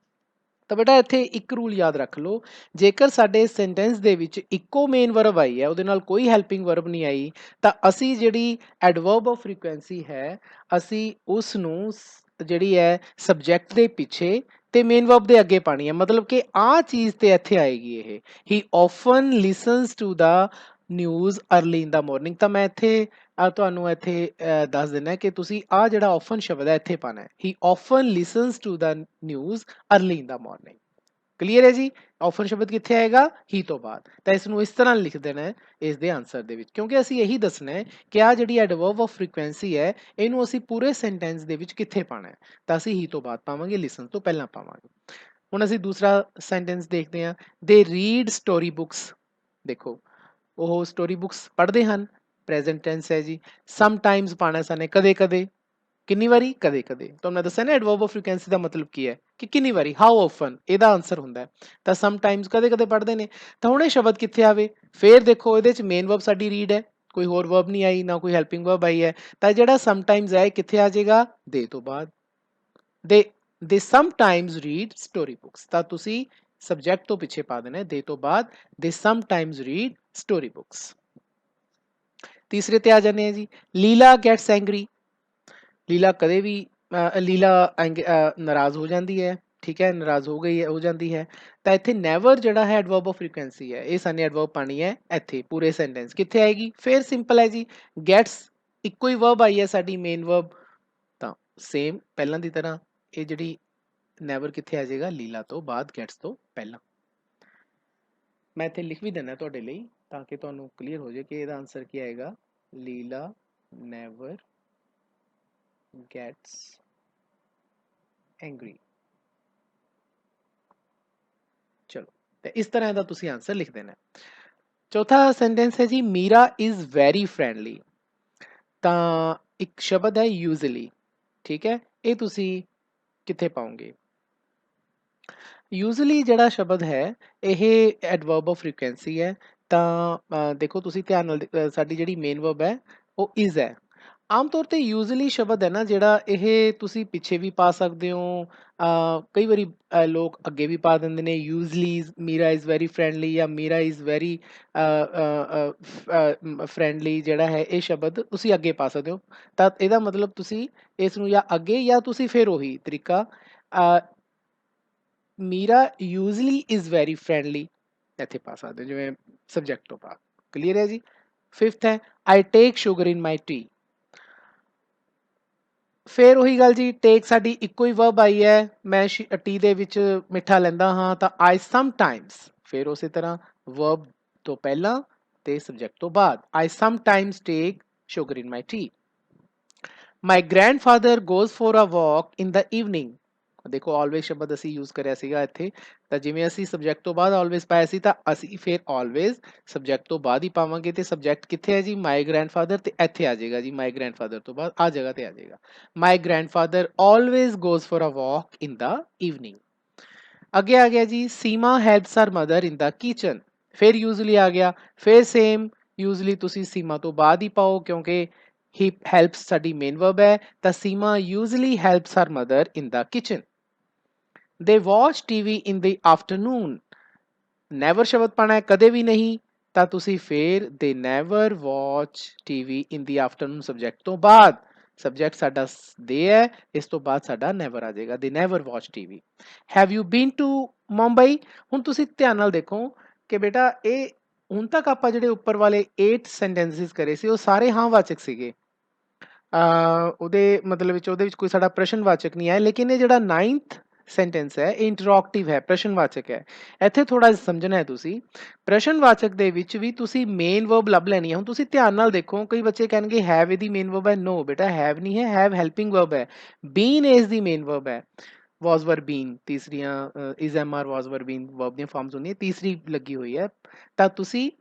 ਤਾਂ ਬੇਟਾ ਇੱਥੇ ਇੱਕ ਰੂਲ ਯਾਦ ਰੱਖ ਲਓ, ਜੇਕਰ ਸਾਡੇ ਸੈਂਟੈਂਸ ਦੇ ਵਿੱਚ ਇੱਕੋ ਮੇਨ ਵਰਬ ਆਈ ਹੈ, ਉਹਦੇ ਨਾਲ ਕੋਈ ਹੈਲਪਿੰਗ ਵਰਬ ਨਹੀਂ ਆਈ, ਤਾਂ ਅਸੀਂ ਜਿਹੜੀ ਐਡਵਰਬ ਆਫ ਫ੍ਰੀਕੁਐਂਸੀ ਹੈ ਅਸੀਂ ਉਸ ਨੂੰ ਜਿਹੜੀ ਹੈ ਸਬਜੈਕਟ ਦੇ ਪਿੱਛੇ ਤੇ ਮੇਨ ਵਰਬ ਦੇ ਅੱਗੇ ਪਾਣੀ ਹੈ। ਮਤਲਬ ਕਿ ਆਹ ਚੀਜ਼ ਤੇ ਇੱਥੇ ਆਏਗੀ ਇਹ, he often listens to the news early in the morning. ਤਾਂ ਮੈਂ ਇੱਥੇ ਤੁਹਾਨੂੰ ਇੱਥੇ ਦੱਸ ਦਿੰਦਾ ਕਿ ਤੁਸੀਂ ਆਹ ਜਿਹੜਾ ਆਫਨ ਸ਼ਬਦ ਹੈ ਇੱਥੇ ਪਾਣਾ ਹੈ, he often listens to the news early in the morning. Clear ਹੈ ਜੀ। ਆਫਨ ਸ਼ਬਦ ਕਿੱਥੇ ਆਏਗਾ, ਹੀ ਤੋਂ ਬਾਅਦ। ਤਾਂ ਇਸ ਨੂੰ ਇਸ ਤਰ੍ਹਾਂ ਲਿਖ ਦੇਣਾ ਹੈ ਇਸ ਦੇ ਆਨਸਰ ਦੇ ਵਿੱਚ, ਕਿਉਂਕਿ ਅਸੀਂ ਇਹੀ ਦੱਸਣਾ ਹੈ ਕਿ ਆਹ ਜਿਹੜੀ ਐਡਵਰਬ ਆਫ ਫ੍ਰੀਕੁਐਂਸੀ ਹੈ ਇਹਨੂੰ ਅਸੀਂ ਪੂਰੇ ਸੈਂਟੈਂਸ ਦੇ ਵਿੱਚ ਕਿੱਥੇ ਪਾਣਾ ਹੈ। ਤਾਂ ਅਸੀਂ ਹੀ ਤੋਂ ਬਾਅਦ ਪਾਵਾਂਗੇ, ਲਿਸਨ ਤੋਂ ਪਹਿਲਾਂ ਪਾਵਾਂਗੇ। ਹੁਣ ਅਸੀਂ ਦੂਸਰਾ ਸੈਂਟੈਂਸ ਦੇਖਦੇ ਹਾਂ, ਦੇ ਰੀਡ ਸਟੋਰੀ ਬੁੱਕਸ। ਦੇਖੋ ਉਹ ਸਟੋਰੀ ਬੁੱਕਸ ਪੜ੍ਹਦੇ ਹਨ, ਪ੍ਰੈਜ਼ੈਂਟ ਟੈਂਸ ਹੈ ਜੀ। ਸਮਟਾਈਮਸ ਪਾਣਾ ਸਾਨੇ, ਕਦੇ ਕਦੇ। ਕਿੰਨੀ ਵਾਰੀ, ਕਦੇ ਕਦੇ। ਤੁਹਾਨੂੰ ਮੈਂ ਦੱਸਿਆ ਨਾ ਐਡਵਰਬ ਆਫ ਫ੍ਰੀਕੁਐਂਸੀ ਦਾ ਮਤਲਬ ਕੀ ਹੈ ਕਿ ਕਿੰਨੀ ਵਾਰੀ, ਹਾਊ ਆਫਨ ਇਹਦਾ ਆਨਸਰ ਹੁੰਦਾ ਹੈ। ਤਾਂ ਸਮਟਾਈਮਸ ਕਦੇ ਕਦੇ ਪੜ੍ਹਦੇ ਨੇ। ਤਾਂ ਹੁਣ ਇਹ ਸ਼ਬਦ ਕਿੱਥੇ ਆਵੇ, ਫੇਰ ਦੇਖੋ ਇਹਦੇ ਚ ਮੇਨ ਵਰਬ ਸਾਡੀ ਰੀਡ ਹੈ, ਕੋਈ ਹੋਰ ਵਰਬ ਨਹੀਂ ਆਈ, ਨਾ ਕੋਈ ਹੈਲਪਿੰਗ ਵਰਬ ਆਈ ਹੈ। ਤਾਂ ਜਿਹੜਾ ਸਮਟਾਈਮਸ ਹੈ ਕਿੱਥੇ ਆ ਜਾਏਗਾ, ਦੇ ਤੋਂ ਬਾਅਦ। ਦੇ ਸਮਟਾਈਮਸ ਰੀਡ ਸਟੋਰੀ ਬੁੱਕਸ। ਤਾਂ ਤੁਸੀਂ ਸਬਜੈਕਟ ਤੋਂ ਪਿੱਛੇ ਪਾ ਦੇਣਾ ਦੇ ਤੋਂ ਬਾਅਦ ਦੇ ਸਮਟਾਈਮਸ ਰੀਡ ਸਟੋਰੀ ਬੁੱਕਸ। ਤੀਸਰੇ ਤੇ ਆ ਜਾਂਦੇ ਆ ਜੀ, ਲੀਲਾ ਗੈਟਸ ਐਂਗਰੀ। ਲੀਲਾ ਕਦੇ ਵੀ ਲੀਲਾ ਨਾਰਾਜ਼ ਹੋ ਜਾਂਦੀ ਹੈ, ਠੀਕ ਹੈ, ਨਾਰਾਜ਼ ਹੋ ਗਈ ਹੋ ਜਾਂਦੀ ਹੈ। ਤਾਂ ਇੱਥੇ ਨੈਵਰ ਜਿਹੜਾ ਹੈ ਐਡਵਰਬ ਆਫ ਫ੍ਰੀਕੁਐਂਸੀ ਹੈ, ਇਹ ਸਾਨੇ ਐਡਵਰਬ ਪਾਣੀ ਹੈ ਇੱਥੇ ਪੂਰੇ ਸੈਂਟੈਂਸ। ਕਿੱਥੇ ਆਏਗੀ? ਫਿਰ ਸਿੰਪਲ ਹੈ ਜੀ, ਗੈਟਸ ਇੱਕੋ ਹੀ ਵਰਬ ਆਈ ਹੈ ਸਾਡੀ ਮੇਨ ਵਰਬ, ਤਾਂ ਸੇਮ ਪਹਿਲਾਂ ਦੀ ਤਰ੍ਹਾਂ ਇਹ ਜਿਹੜੀ ਨੈਵਰ ਕਿੱਥੇ ਆ ਜਾਏਗਾ? ਲੀਲਾ ਤੋਂ ਬਾਅਦ, ਗੈਟਸ ਤੋਂ ਪਹਿਲਾਂ। ਮੈਂ ਇੱਥੇ ਲਿਖ ਵੀ ਦਿੰਦਾ ਤੁਹਾਡੇ ਲਈ ਤਾਂ ਕਿ ਤੁਹਾਨੂੰ ਕਲੀਅਰ ਹੋ ਜਾਏ ਕਿ ਇਹਦਾ ਆਨਸਰ ਕੀ ਆਏਗਾ। ਲੀਲਾ ਨੈਵਰ gets angry। ਚਲੋ, ਤੇ ਇਸ ਤਰ੍ਹਾਂ ਦਾ ਤੁਸੀਂ ਆਨਸਰ ਲਿਖ ਦੇਣਾ। ਚੌਥਾ ਸੈਂਟੈਂਸ ਹੈ ਜੀ, ਮੀਰਾ ਇਜ਼ ਵੈਰੀ ਫ੍ਰੈਂਡਲੀ। ਤਾਂ ਇੱਕ ਸ਼ਬਦ ਹੈ ਯੂਜ਼ਲੀ, ਠੀਕ ਹੈ, ਇਹ ਤੁਸੀਂ ਕਿੱਥੇ ਪਾਓਗੇ? ਯੂਜ਼ਲੀ ਜਿਹੜਾ ਸ਼ਬਦ ਹੈ ਇਹ ਐਡਵਰਬ ਆਫ ਫ੍ਰੀਕੁਐਂਸੀ ਹੈ। ਤਾਂ ਦੇਖੋ ਤੁਸੀਂ ਧਿਆਨ ਨਾਲ ਸਾਡੀ ਜਿਹੜੀ ਮੇਨ ਵਰਬ ਹੈ ਉਹ ਇਜ਼ ਹੈ। ਆਮ ਤੌਰ ਤੇ ਯੂਜ਼ਲੀ ਸ਼ਬਦ ਹੈ ਨਾ ਜਿਹੜਾ, ਇਹ ਤੁਸੀਂ ਪਿੱਛੇ ਵੀ ਪਾ ਸਕਦੇ ਹੋ, ਕਈ ਵਾਰੀ ਲੋਕ ਅੱਗੇ ਵੀ ਪਾ ਦਿੰਦੇ ਨੇ। Usually Meera is very friendly ਜਾਂ ਮੀਰਾ ਇਜ਼ ਵੈਰੀ ਫ੍ਰੈਂਡਲੀ ਜਿਹੜਾ ਹੈ ਇਹ ਸ਼ਬਦ ਤੁਸੀਂ ਅੱਗੇ ਪਾ ਸਕਦੇ ਹੋ। ਤਾਂ ਇਹਦਾ ਮਤਲਬ ਤੁਸੀਂ ਇਸ ਨੂੰ ਜਾਂ ਅੱਗੇ ਜਾਂ ਤੁਸੀਂ ਫਿਰ ਉਹੀ ਤਰੀਕਾ Meera usually is very friendly ਇੱਥੇ ਪਾ ਸਕਦੇ ਹੋ ਜਿਵੇਂ ਸਬਜੈਕਟ ਤੋਂ ਬਾਅਦ। ਕਲੀਅਰ ਹੈ ਜੀ। ਫਿਫਥ ਹੈ, ਆਈ ਟੇਕ ਸ਼ੂਗਰ ਇਨ ਮਾਈ ਟੀ। ਫਿਰ ਉਹੀ ਗੱਲ ਜੀ, ਟੇਕ ਸਾਡੀ ਇੱਕੋ ਹੀ ਵਰਬ ਆਈ ਹੈ, ਮੈਂ ਟੀ ਦੇ ਵਿੱਚ ਮਿੱਠਾ ਲੈਂਦਾ ਹਾਂ, ਤਾਂ ਆਈ ਸਮਟਾਈਮਸ ਫਿਰ ਉਸੇ ਤਰ੍ਹਾਂ ਵਰਬ ਤੋਂ ਪਹਿਲਾਂ ਤੇ ਸਬਜੈਕਟ ਤੋਂ ਬਾਅਦ, I sometimes take sugar in my tea. My grandfather goes for a walk in the evening. ਦੇਖੋ ਆਲਵੇਜ਼ ਸ਼ਬਦ ਅਸੀਂ ਯੂਜ਼ ਕਰਿਆ ਸੀਗਾ ਇੱਥੇ, ਤਾਂ ਜਿਵੇਂ ਅਸੀਂ ਸਬਜੈਕਟ ਤੋਂ ਬਾਅਦ ਆਲਵੇਜ਼ ਪਾਇਆ ਸੀ ਤਾਂ ਅਸੀਂ ਫਿਰ ਆਲਵੇਜ਼ ਸਬਜੈਕਟ ਤੋਂ ਬਾਅਦ ਹੀ ਪਾਵਾਂਗੇ। ਤੇ ਸਬਜੈਕਟ ਕਿੱਥੇ ਹੈ ਜੀ? ਮਾਈ ਗ੍ਰੈਂਡਫਾਦਰ, ਤੇ ਇੱਥੇ ਆ ਜਾਏਗਾ ਜੀ ਮਾਈ ਗ੍ਰੈਂਡਫਾਦਰ ਤੋਂ ਬਾਅਦ ਆ ਜਗ੍ਹਾ ਤੇ ਆ ਜਾਏਗਾ। My grandfather always goes for a walk in the evening. ਅੱਗੇ ਆ ਗਿਆ ਜੀ, Seema helps her mother in the kitchen. ਫਿਰ ਯੂਜ਼ਲੀ ਆ ਗਿਆ, ਫਿਰ ਸੇਮ ਯੂਜ਼ਲੀ ਤੁਸੀਂ ਸੀਮਾ ਤੋਂ ਬਾਅਦ ਹੀ ਪਾਓ ਕਿਉਂਕਿ ਹੀ ਹੈਲਪਸ ਸਾਡੀ ਮੇਨ ਵਰਬ ਹੈ, ਤਾਂ Seema usually helps her mother in the kitchen. They watch TV in the afternoon. Never ਸ਼ਬਦ ਪਾਣਾ ਹੈ, ਕਦੇ ਵੀ ਨਹੀਂ, ਤਾਂ ਤੁਸੀਂ ਫੇਰ ਦੇ never watch TV in the afternoon subject ਤੋਂ ਬਾਅਦ, ਸਬਜੈਕਟ ਸਾਡਾ ਦੇ ਹੈ, ਇਸ ਤੋਂ ਬਾਅਦ ਸਾਡਾ ਨੈਵਰ ਆ ਜਾਏਗਾ, they never watch TV. Have you been to Mumbai. ਹੁਣ ਤੁਸੀਂ ਧਿਆਨ ਨਾਲ ਦੇਖੋ ਕਿ ਬੇਟਾ ਇਹ ਹੁਣ ਤੱਕ ਆਪਾਂ ਜਿਹੜੇ ਉੱਪਰ ਵਾਲੇ 8 ਸੈਂਟੈਂਸਿਸ ਕਰੇ ਸੀ ਉਹ ਸਾਰੇ ਹਾਂ ਵਾਚਕ ਸੀਗੇ। ਉਹਦੇ ਮਤਲਬ ਵਿੱਚ ਉਹਦੇ ਵਿੱਚ ਕੋਈ ਸਾਡਾ ਪ੍ਰਸ਼ਨਵਾਚਕ ਨਹੀਂ ਹੈ, ਲੇਕਿਨ ਇਹ ਜਿਹੜਾ 9th ਸੈਂਟੈਂਸ ਹੈ ਇਹ ਇੰਟਰੋਗੇਟਿਵ ਹੈ, ਪ੍ਰਸ਼ਨਵਾਚਕ ਹੈ। ਇੱਥੇ ਥੋੜਾ ਸਮਝਣਾ ਹੈ ਤੁਸੀਂ, ਪ੍ਰਸ਼ਨਵਾਚਕ ਦੇ ਵਿੱਚ ਵੀ ਤੁਸੀਂ ਮੇਨ ਵਰਬ ਲੱਭ ਲੈਣੀ ਹੈ। ਹੁਣ ਤੁਸੀਂ ਧਿਆਨ ਨਾਲ ਦੇਖੋ, ਕਈ ਬੱਚੇ ਕਹਿਣਗੇ ਹੈਵ ਇਹਦੀ ਮੇਨ ਵਰਬ ਹੈ। ਨੋ ਬੇਟਾ, ਹੈਵ ਨਹੀਂ ਹੈ, ਹੈਵ ਹੈਲਪਿੰਗ ਵਰਬ ਹੈ। ਬੀਨ ਇਸ ਦੀ ਮੇਨ ਵਰਬ ਹੈ। ਵਾਸ ਵਰ ਬੀਨ ਤੀਸਰੀਆਂ, ਇਜ਼ ਐਮ ਆਰ ਵਾਸ ਵਰ ਬੀਨ ਵਰਬ ਦੀਆਂ ਫਾਰਮਸ ਹੁੰਦੀਆਂ, ਤੀਸਰੀ ਲੱਗੀ ਹੋਈ ਹੈ। ਤਾਂ ਤੁਸੀਂ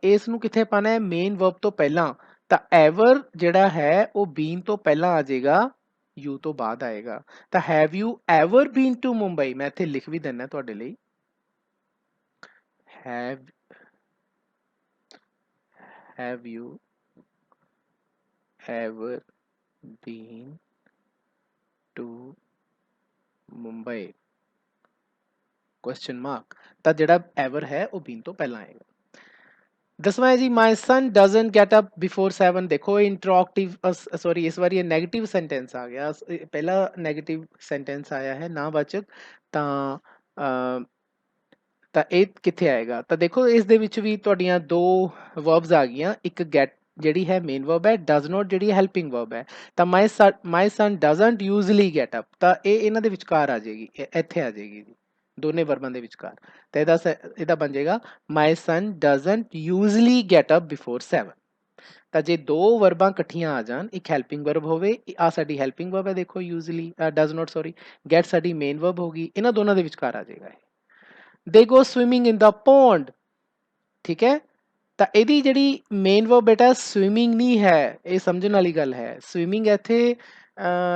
ਇਸ ਨੂੰ ਕਿੱਥੇ ਪਾਣਾ ਹੈ? ਮੇਨ ਵਰਬ ਤੋਂ ਪਹਿਲਾਂ। ਤਾਂ ਐਵਰ ਜਿਹੜਾ ਹੈ ਉਹ ਬੀਨ ਤੋਂ ਪਹਿਲਾਂ ਆ ਜਾਏਗਾ, ਯੂ ਤੋਂ ਬਾਅਦ ਆਏਗਾ। ਤਾਂ have you ever been to Mumbai, ਮੈਂ ਇੱਥੇ ਲਿਖ ਵੀ ਦਿੰਦਾ ਤੁਹਾਡੇ ਲਈ, have you ever been to Mumbai? question mark। ਤਾਂ ਜਿਹੜਾ ever ਹੈ ਉਹ been ਤੋਂ ਪਹਿਲਾਂ ਆਏਗਾ। ਦਸਵਾਂ ਹੈ ਜੀ, my son doesn't get up before 7। ਦੇਖੋ ਇੰਟਰੋਗੇਟਿਵ, ਸੌਰੀ ਇਸ ਵਾਰੀ ਇਹ ਨੈਗੇਟਿਵ ਸੈਂਟੈਂਸ ਆ ਗਿਆ, ਪਹਿਲਾ ਨੈਗੇਟਿਵ ਸੈਂਟੈਂਸ ਆਇਆ ਹੈ ਨਾਵਾਚਕ, ਤਾਂ ਇਹ ਕਿੱਥੇ ਆਏਗਾ? ਤਾਂ ਦੇਖੋ ਇਸ ਦੇ ਵਿੱਚ ਵੀ ਤੁਹਾਡੀਆਂ ਦੋ ਵਰਬਸ ਆ ਗਈਆਂ, ਇੱਕ ਗੈਟ ਜਿਹੜੀ ਹੈ ਮੇਨ ਵਰਬ ਹੈ, ਡਜ਼ ਨੋਟ ਜਿਹੜੀ ਹੈਲਪਿੰਗ ਵਰਬ ਹੈ। ਤਾਂ ਮਾਈ son doesn't usually get up, ਤਾਂ ਇਹ ਇਹਨਾਂ ਦੇ ਵਿਚਕਾਰ ਆ ਜਾਏਗੀ, ਇੱਥੇ ਆ ਜਾਏਗੀ ਜੀ, ਦੋਨੇ ਵਰਬਾਂ ਦੇ ਵਿਚਕਾਰ। ਤਾਂ ਇਹਦਾ ਬਣ ਜਾਏਗਾ my son doesn't usually get up before 7। ਤਾਂ ਜੇ ਦੋ ਵਰਬਾਂ ਇਕੱਠੀਆਂ ਆ ਜਾਣ, ਇੱਕ ਹੈਲਪਿੰਗ ਵਰਬ ਹੋਵੇ, ਆ ਸਾਡੀ ਹੈਲਪਿੰਗ ਵਰਬ ਹੈ ਦੇਖੋ usually, does note sorry, get ਸਾਡੀ ਮੇਨ ਵਰਬ ਹੋਗੀ, ਇਹਨਾਂ ਦੋਨਾਂ ਦੇ ਵਿਚਕਾਰ ਆ ਜਾਏਗਾ। ਦੇ ਗੋ ਸਵਿਮਿੰਗ ਇਨ ਦਾ ਪੌਂਡ, ਠੀਕ ਹੈ। ਤਾਂ ਇਹਦੀ ਜਿਹੜੀ ਮੇਨ ਵਰਬ ਬੇਟਾ ਸਵਿਮਿੰਗ ਨਹੀਂ ਹੈ, ਇਹ ਸਮਝਣ ਵਾਲੀ ਗੱਲ ਹੈ। ਸਵਿਮਿੰਗ ਇੱਥੇ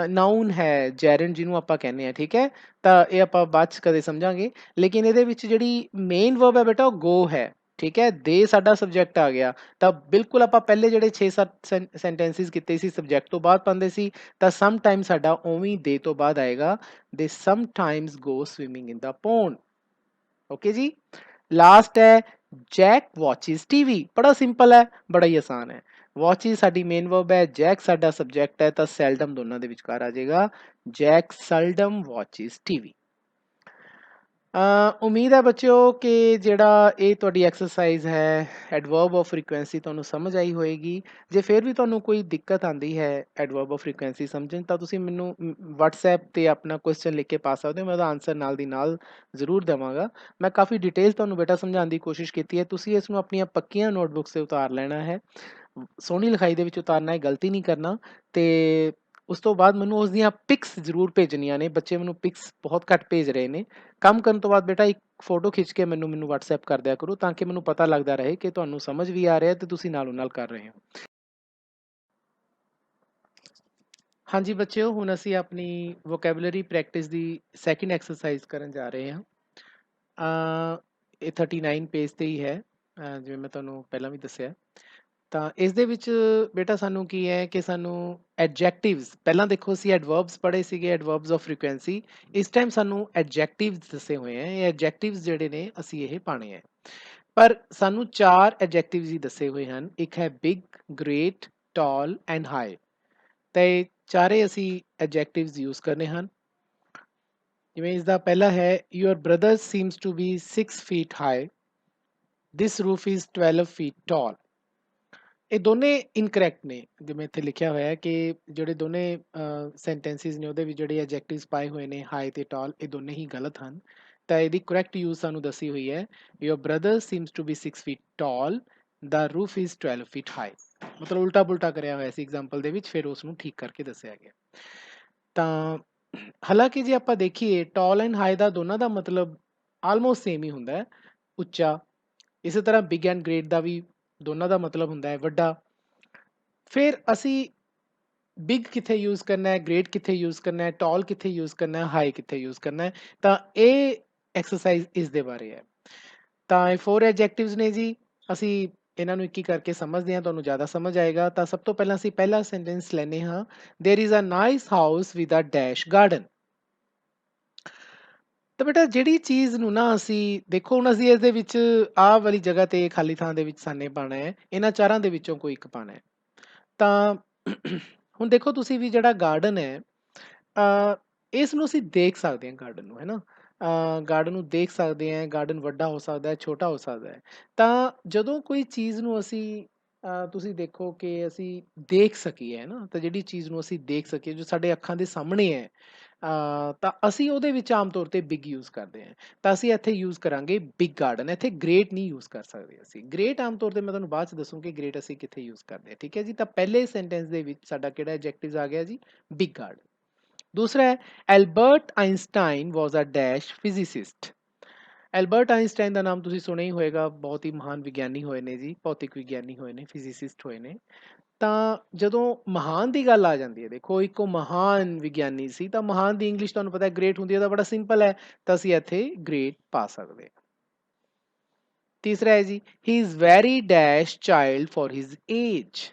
ਨਾਊਨ ਹੈ, ਜੈਰਨ ਜਿਹਨੂੰ ਆਪਾਂ ਕਹਿੰਦੇ ਆ, ਠੀਕ ਹੈ। ਤਾਂ ਇਹ ਆਪਾਂ ਬਾਅਦ ਚ ਕਦੇ ਸਮਝਾਂਗੇ, ਲੇਕਿਨ ਇਹਦੇ ਵਿੱਚ ਜਿਹੜੀ ਮੇਨ ਵਰਬ ਹੈ ਬੇਟਾ ਉਹ ਗੋ ਹੈ, ਠੀਕ ਹੈ। ਦੇ ਸਾਡਾ ਸਬਜੈਕਟ ਆ ਗਿਆ, ਤਾਂ ਬਿਲਕੁਲ ਆਪਾਂ ਪਹਿਲੇ ਜਿਹੜੇ 6-7 ਸੈਂਟੈਂਸਿਸ ਕੀਤੇ ਸੀ ਸਬਜੈਕਟ ਤੋਂ ਬਾਅਦ ਪਾਉਂਦੇ ਸੀ, ਤਾਂ ਸਮ ਟਾਈਮ ਸਾਡਾ ਉਵੇਂ ਦੇ ਤੋਂ ਬਾਅਦ ਆਏਗਾ, ਦੇ ਸਮ ਟਾਈਮਸ ਗੋ ਸਵਿਮਿੰਗ ਇਨ ਦਾ ਪੌਂਡ। ओके जी। लास्ट है जैक वॉचिज टीवी। बड़ा सिंपल है, बड़ा ही आसान है। वॉचिज साडी मेन वर्ब है, जैक साडा सब्जेक्ट है, तो सैल्डम दोनों के विचकार आ जाएगा जैक सैल्डम वॉचिज टीवी। उम्मीद है बच्चों कि ਜਿਹੜਾ ਇਹ ਤੁਹਾਡੀ ਐਕਸਰਸਾਈਜ਼ ਹੈ ਐਡਵਰਬ ਆਫ ਫ੍ਰੀਕੁਐਂਸੀ ਤੁਹਾਨੂੰ ਸਮਝ ਆਈ ਹੋਏਗੀ। ਜੇ ਫਿਰ ਵੀ ਤੁਹਾਨੂੰ ਕੋਈ ਦਿੱਕਤ ਆਂਦੀ ਹੈ ਐਡਵਰਬ ਆਫ ਫ੍ਰੀਕੁਐਂਸੀ ਸਮਝਣ ਤਾਂ ਤੁਸੀਂ ਮੈਨੂੰ WhatsApp ਤੇ ਆਪਣਾ ਕੁਐਸਚਨ ਲਿਖ ਕੇ ਪਾ ਸਕਦੇ ਹੋ, ਮੈਂ ਉਹਦਾ ਆਨਸਰ ਨਾਲ ਦੀ ਨਾਲ ਜ਼ਰੂਰ ਦੇਵਾਂਗਾ। ਮੈਂ ਕਾਫੀ ਡਿਟੇਲ ਤੁਹਾਨੂੰ ਬੇਟਾ ਸਮਝਾਉਣ ਦੀ ਕੋਸ਼ਿਸ਼ ਕੀਤੀ ਹੈ, ਤੁਸੀਂ ਇਸ ਨੂੰ ਆਪਣੀਆਂ ਪੱਕੀਆਂ ਨੋਟਬੁੱਕਸ ਤੇ ਉਤਾਰ ਲੈਣਾ ਹੈ, ਸੋਹਣੀ ਲਿਖਾਈ ਦੇ ਵਿੱਚ ਉਤਾਰਨਾ ਹੈ, ਗਲਤੀ ਨਹੀਂ ਕਰਨਾ। ਤੇ ਉਸ ਤੋਂ ਬਾਅਦ ਮੈਨੂੰ ਉਸ ਦੀਆਂ ਪਿਕਸ ਜ਼ਰੂਰ ਭੇਜਣੀਆਂ ਨੇ। ਬੱਚੇ ਮੈਨੂੰ ਪਿਕਸ ਬਹੁਤ ਘੱਟ ਭੇਜ ਰਹੇ ਨੇ। ਕੰਮ ਕਰਨ ਤੋਂ ਬਾਅਦ ਬੇਟਾ ਇੱਕ ਫੋਟੋ ਖਿੱਚ ਕੇ ਮੈਨੂੰ WhatsApp ਕਰ ਦਿਆ ਕਰੋ, ਤਾਂ ਕਿ ਮੈਨੂੰ ਪਤਾ ਲੱਗਦਾ ਰਹੇ ਕਿ ਤੁਹਾਨੂੰ ਸਮਝ ਵੀ ਆ ਰਿਹਾ ਤੇ ਤੁਸੀਂ ਨਾਲੋਂ ਨਾਲ ਕਰ ਰਹੇ ਹੋ। ਹਾਂਜੀ ਬੱਚਿਓ, ਹੁਣ ਅਸੀਂ ਆਪਣੀ ਵੋਕੈਬਲਰੀ ਪ੍ਰੈਕਟਿਸ ਦੀ ਸੈਕਿੰਡ ਐਕਸਰਸਾਈਜ਼ ਕਰਨ ਜਾ ਰਹੇ ਹਾਂ। ਇਹ 39 ਪੇਜ ਤੇ ਹੀ ਹੈ, ਜਿਵੇਂ ਮੈਂ ਤੁਹਾਨੂੰ ਪਹਿਲਾਂ ਵੀ ਦੱਸਿਆ। ਤਾਂ ਇਸ ਦੇ ਵਿੱਚ ਬੇਟਾ ਸਾਨੂੰ ਕੀ ਹੈ ਕਿ ਸਾਨੂੰ ਐਡਜੈਕਟਿਵਸ, ਪਹਿਲਾਂ ਦੇਖੋ ਅਸੀਂ ਐਡਵਰਬਸ ਪੜ੍ਹੇ ਸੀਗੇ, ਐਡਵਰਬਸ ਆਫ ਫ੍ਰੀਕੁਐਂਸੀ। ਇਸ ਟਾਈਮ ਸਾਨੂੰ ਐਡਜੈਕਟਿਵਸ ਦੱਸੇ ਹੋਏ ਹੈ। ਇਹ ਐਡਜੈਕਟਿਵਸ ਜਿਹੜੇ ਨੇ ਅਸੀਂ ਇਹ ਪਾਣੇ ਹੈ, ਪਰ ਸਾਨੂੰ 4 ਐਡਜੈਕਟਿਵਸ ਹੀ ਦੱਸੇ ਹੋਏ ਹਨ। ਇੱਕ ਹੈ big, great, tall and high. ਤੇ ਚਾਰੇ ਅਸੀਂ ਐਡਜੈਕਟਿਵਸ ਯੂਜ਼ ਕਰਨੇ ਹਨ। ਜਿਵੇਂ ਇਸ ਦਾ ਪਹਿਲਾ ਹੈ your brother seems to be 6 feet high, this roof is 12 feet tall। ਇਹ ਦੋਨੇ ਇਨਕਰੈਕਟ ਨੇ। ਜਿਵੇਂ ਇੱਥੇ ਲਿਖਿਆ ਹੋਇਆ ਹੈ ਕਿ ਜਿਹੜੇ ਦੋਨੇ ਸੈਂਟੈਂਸਿਸ ਨੇ ਉਹਦੇ ਵਿੱਚ ਜਿਹੜੇ ਐਡਜੈਕਟਿਵਸ ਪਾਏ ਹੋਏ ਨੇ ਹਾਈ ਤੇ ਟਾਲ, ਇਹ ਦੋਨੇ ਹੀ ਗਲਤ ਹਨ। ਤਾਂ ਇਹਦੀ ਕਰੈਕਟ ਯੂਜ਼ ਸਾਨੂੰ ਦੱਸੀ ਹੋਈ ਹੈ your brother seems to be 6 feet tall, the roof is 12 feet high। ਮਤਲਬ ਉਲਟਾ ਪੁਲਟਾ ਕਰਿਆ ਹੋਇਆ ਸੀ ਐਗਜ਼ਾਮਪਲ ਦੇ ਵਿੱਚ, ਫਿਰ ਉਸ ਨੂੰ ਠੀਕ ਕਰਕੇ ਦੱਸਿਆ ਗਿਆ। ਤਾਂ ਹਾਲਾਂਕਿ ਜੇ ਆਪਾਂ ਦੇਖੀਏ ਟਾਲ ਐਂਡ ਹਾਈ ਦਾ ਦੋਨਾਂ ਦਾ ਮਤਲਬ ਆਲਮੋਸਟ ਸੇਮ ਹੀ ਹੁੰਦਾ ਹੈ, ਉੱਚਾ। ਇਸੇ ਤਰ੍ਹਾਂ ਬਿਗ ਐਂਡ ਗ੍ਰੇਟ ਦਾ ਵੀ ਦੋਨਾਂ ਦਾ ਮਤਲਬ ਹੁੰਦਾ ਹੈ ਵੱਡਾ। ਫਿਰ ਅਸੀਂ ਬਿਗ ਕਿੱਥੇ ਯੂਜ਼ ਕਰਨਾ ਹੈ, ਗ੍ਰੇਟ ਕਿੱਥੇ ਯੂਜ਼ ਕਰਨਾ ਹੈ, ਟਾਲ ਕਿੱਥੇ ਯੂਜ਼ ਕਰਨਾ ਹੈ, ਹਾਈ ਕਿੱਥੇ ਯੂਜ਼ ਕਰਨਾ ਹੈ, ਤਾਂ ਇਹ ਐਕਸਰਸਾਈਜ਼ ਇਸ ਦੇ ਬਾਰੇ ਹੈ। ਤਾਂ ਇਹ 4 ਐਡਜੈਕਟਿਵਸ ਨੇ ਜੀ। ਅਸੀਂ ਇਹਨਾਂ ਨੂੰ ਇੱਕ ਇੱਕ ਕਰਕੇ ਸਮਝਦੇ ਹਾਂ, ਤੁਹਾਨੂੰ ਜ਼ਿਆਦਾ ਸਮਝ ਆਏਗਾ। ਤਾਂ ਸਭ ਤੋਂ ਪਹਿਲਾਂ ਅਸੀਂ ਪਹਿਲਾ ਸੈਂਟੈਂਸ ਲੈਨੇ ਹਾਂ, there is a nice house with a dash garden. ਤਾਂ ਬੇਟਾ ਜਿਹੜੀ ਚੀਜ਼ ਨੂੰ ਨਾ ਅਸੀਂ ਦੇਖੋ, ਹੁਣ ਅਸੀਂ ਇਸ ਦੇ ਵਿੱਚ ਆਹ ਵਾਲੀ ਜਗ੍ਹਾ ਤੇ ਖਾਲੀ ਥਾਂ ਦੇ ਵਿੱਚ ਸਾਨੇ ਪਾਣਾ ਹੈ, ਇਹਨਾਂ ਚਾਰਾਂ ਦੇ ਵਿੱਚੋਂ ਕੋਈ ਇੱਕ ਪਾਣਾ ਹੈ। ਤਾਂ ਹੁਣ ਦੇਖੋ ਤੁਸੀਂ ਵੀ ਜਿਹੜਾ ਗਾਰਡਨ ਹੈ, ਇਸ ਨੂੰ ਅਸੀਂ ਦੇਖ ਸਕਦੇ ਹਾਂ ਗਾਰਡਨ ਨੂੰ, ਹੈ ਨਾ। ਗਾਰਡਨ ਨੂੰ ਦੇਖ ਸਕਦੇ ਹਾਂ, ਗਾਰਡਨ ਵੱਡਾ ਹੋ ਸਕਦਾ ਹੈ, ਛੋਟਾ ਹੋ ਸਕਦਾ ਹੈ। ਤਾਂ ਜਦੋਂ ਕੋਈ ਚੀਜ਼ ਨੂੰ ਅਸੀਂ ਤੁਸੀਂ ਦੇਖੋ ਕਿ ਅਸੀਂ ਦੇਖ ਸਕੀਏ, ਹੈ ਨਾ, ਤਾਂ ਜਿਹੜੀ ਚੀਜ਼ ਨੂੰ ਅਸੀਂ ਦੇਖ ਸਕੀਏ ਜੋ ਸਾਡੇ ਅੱਖਾਂ ਦੇ ਸਾਹਮਣੇ ਹੈ, ਤਾਂ ਅਸੀਂ ਉਹਦੇ ਵਿੱਚ ਆਮ ਤੌਰ ਤੇ ਬਿਗ ਯੂਜ਼ ਕਰਦੇ ਹਾਂ। ਤਾਂ ਅਸੀਂ ਇੱਥੇ ਯੂਜ਼ ਕਰਾਂਗੇ ਬਿਗ ਗਾਰਡਨ, ਇੱਥੇ ਗ੍ਰੇਟ ਨਹੀਂ ਯੂਜ਼ ਕਰ ਸਕਦੇ ਅਸੀਂ। ਗ੍ਰੇਟ ਆਮ ਤੌਰ ਤੇ ਮੈਂ ਤੁਹਾਨੂੰ ਬਾਅਦ ਚ ਦੱਸੂ ਕਿ ਗ੍ਰੇਟ ਅਸੀਂ ਕਿੱਥੇ ਯੂਜ਼ ਕਰਦੇ ਹਾਂ, ਠੀਕ ਹੈ ਜੀ। ਤਾਂ ਪਹਿਲੇ ਸੈਂਟੈਂਸ ਦੇ ਵਿੱਚ ਸਾਡਾ ਕਿਹੜਾ ਐਡਜੈਕਟਿਵ ਆ ਗਿਆ ਜੀ, ਬਿਗ ਗਾਰਡਨ। दूसरा है ਐਲਬਰਟ ਆਇਨਸਟਾਈਨ ਵਾਜ਼ ਅ ਡੈਸ਼ ਫਿਜ਼ਿਸਿਸਟ। ਐਲਬਰਟ ਆਇਨਸਟਾਈਨ ਦਾ ਨਾਮ ਤੁਸੀਂ ਸੁਣਿਆ ਹੀ ਹੋਏਗਾ, ਬਹੁਤ ਹੀ ਮਹਾਨ ਵਿਗਿਆਨੀ ਹੋਏ ਨੇ ਜੀ, ਭੌਤਿਕ ਵਿਗਿਆਨੀ ਹੋਏ ਨੇ, ਫਿਜ਼ਿਸਿਸਟ ਹੋਏ ਨੇ। ਤਾਂ ਜਦੋਂ ਮਹਾਨ ਦੀ ਗੱਲ ਆ ਜਾਂਦੀ ਹੈ, ਦੇਖੋ ਇੱਕੋ ਮਹਾਨ ਵਿਗਿਆਨੀ ਸੀ, ਤਾਂ ਮਹਾਨ ਦੀ ਇੰਗਲਿਸ਼ ਤੁਹਾਨੂੰ ਪਤਾ ਹੈ ਗ੍ਰੇਟ ਹੁੰਦੀ ਹੈ, ਤਾਂ ਬੜਾ ਸਿੰਪਲ ਹੈ, ਤਾਂ ਅਸੀਂ ਇੱਥੇ ਗ੍ਰੇਟ ਪਾ ਸਕਦੇ ਹਾਂ। ਤੀਸਰਾ ਹੈ ਜੀ ਹੀ is very dash child for his age.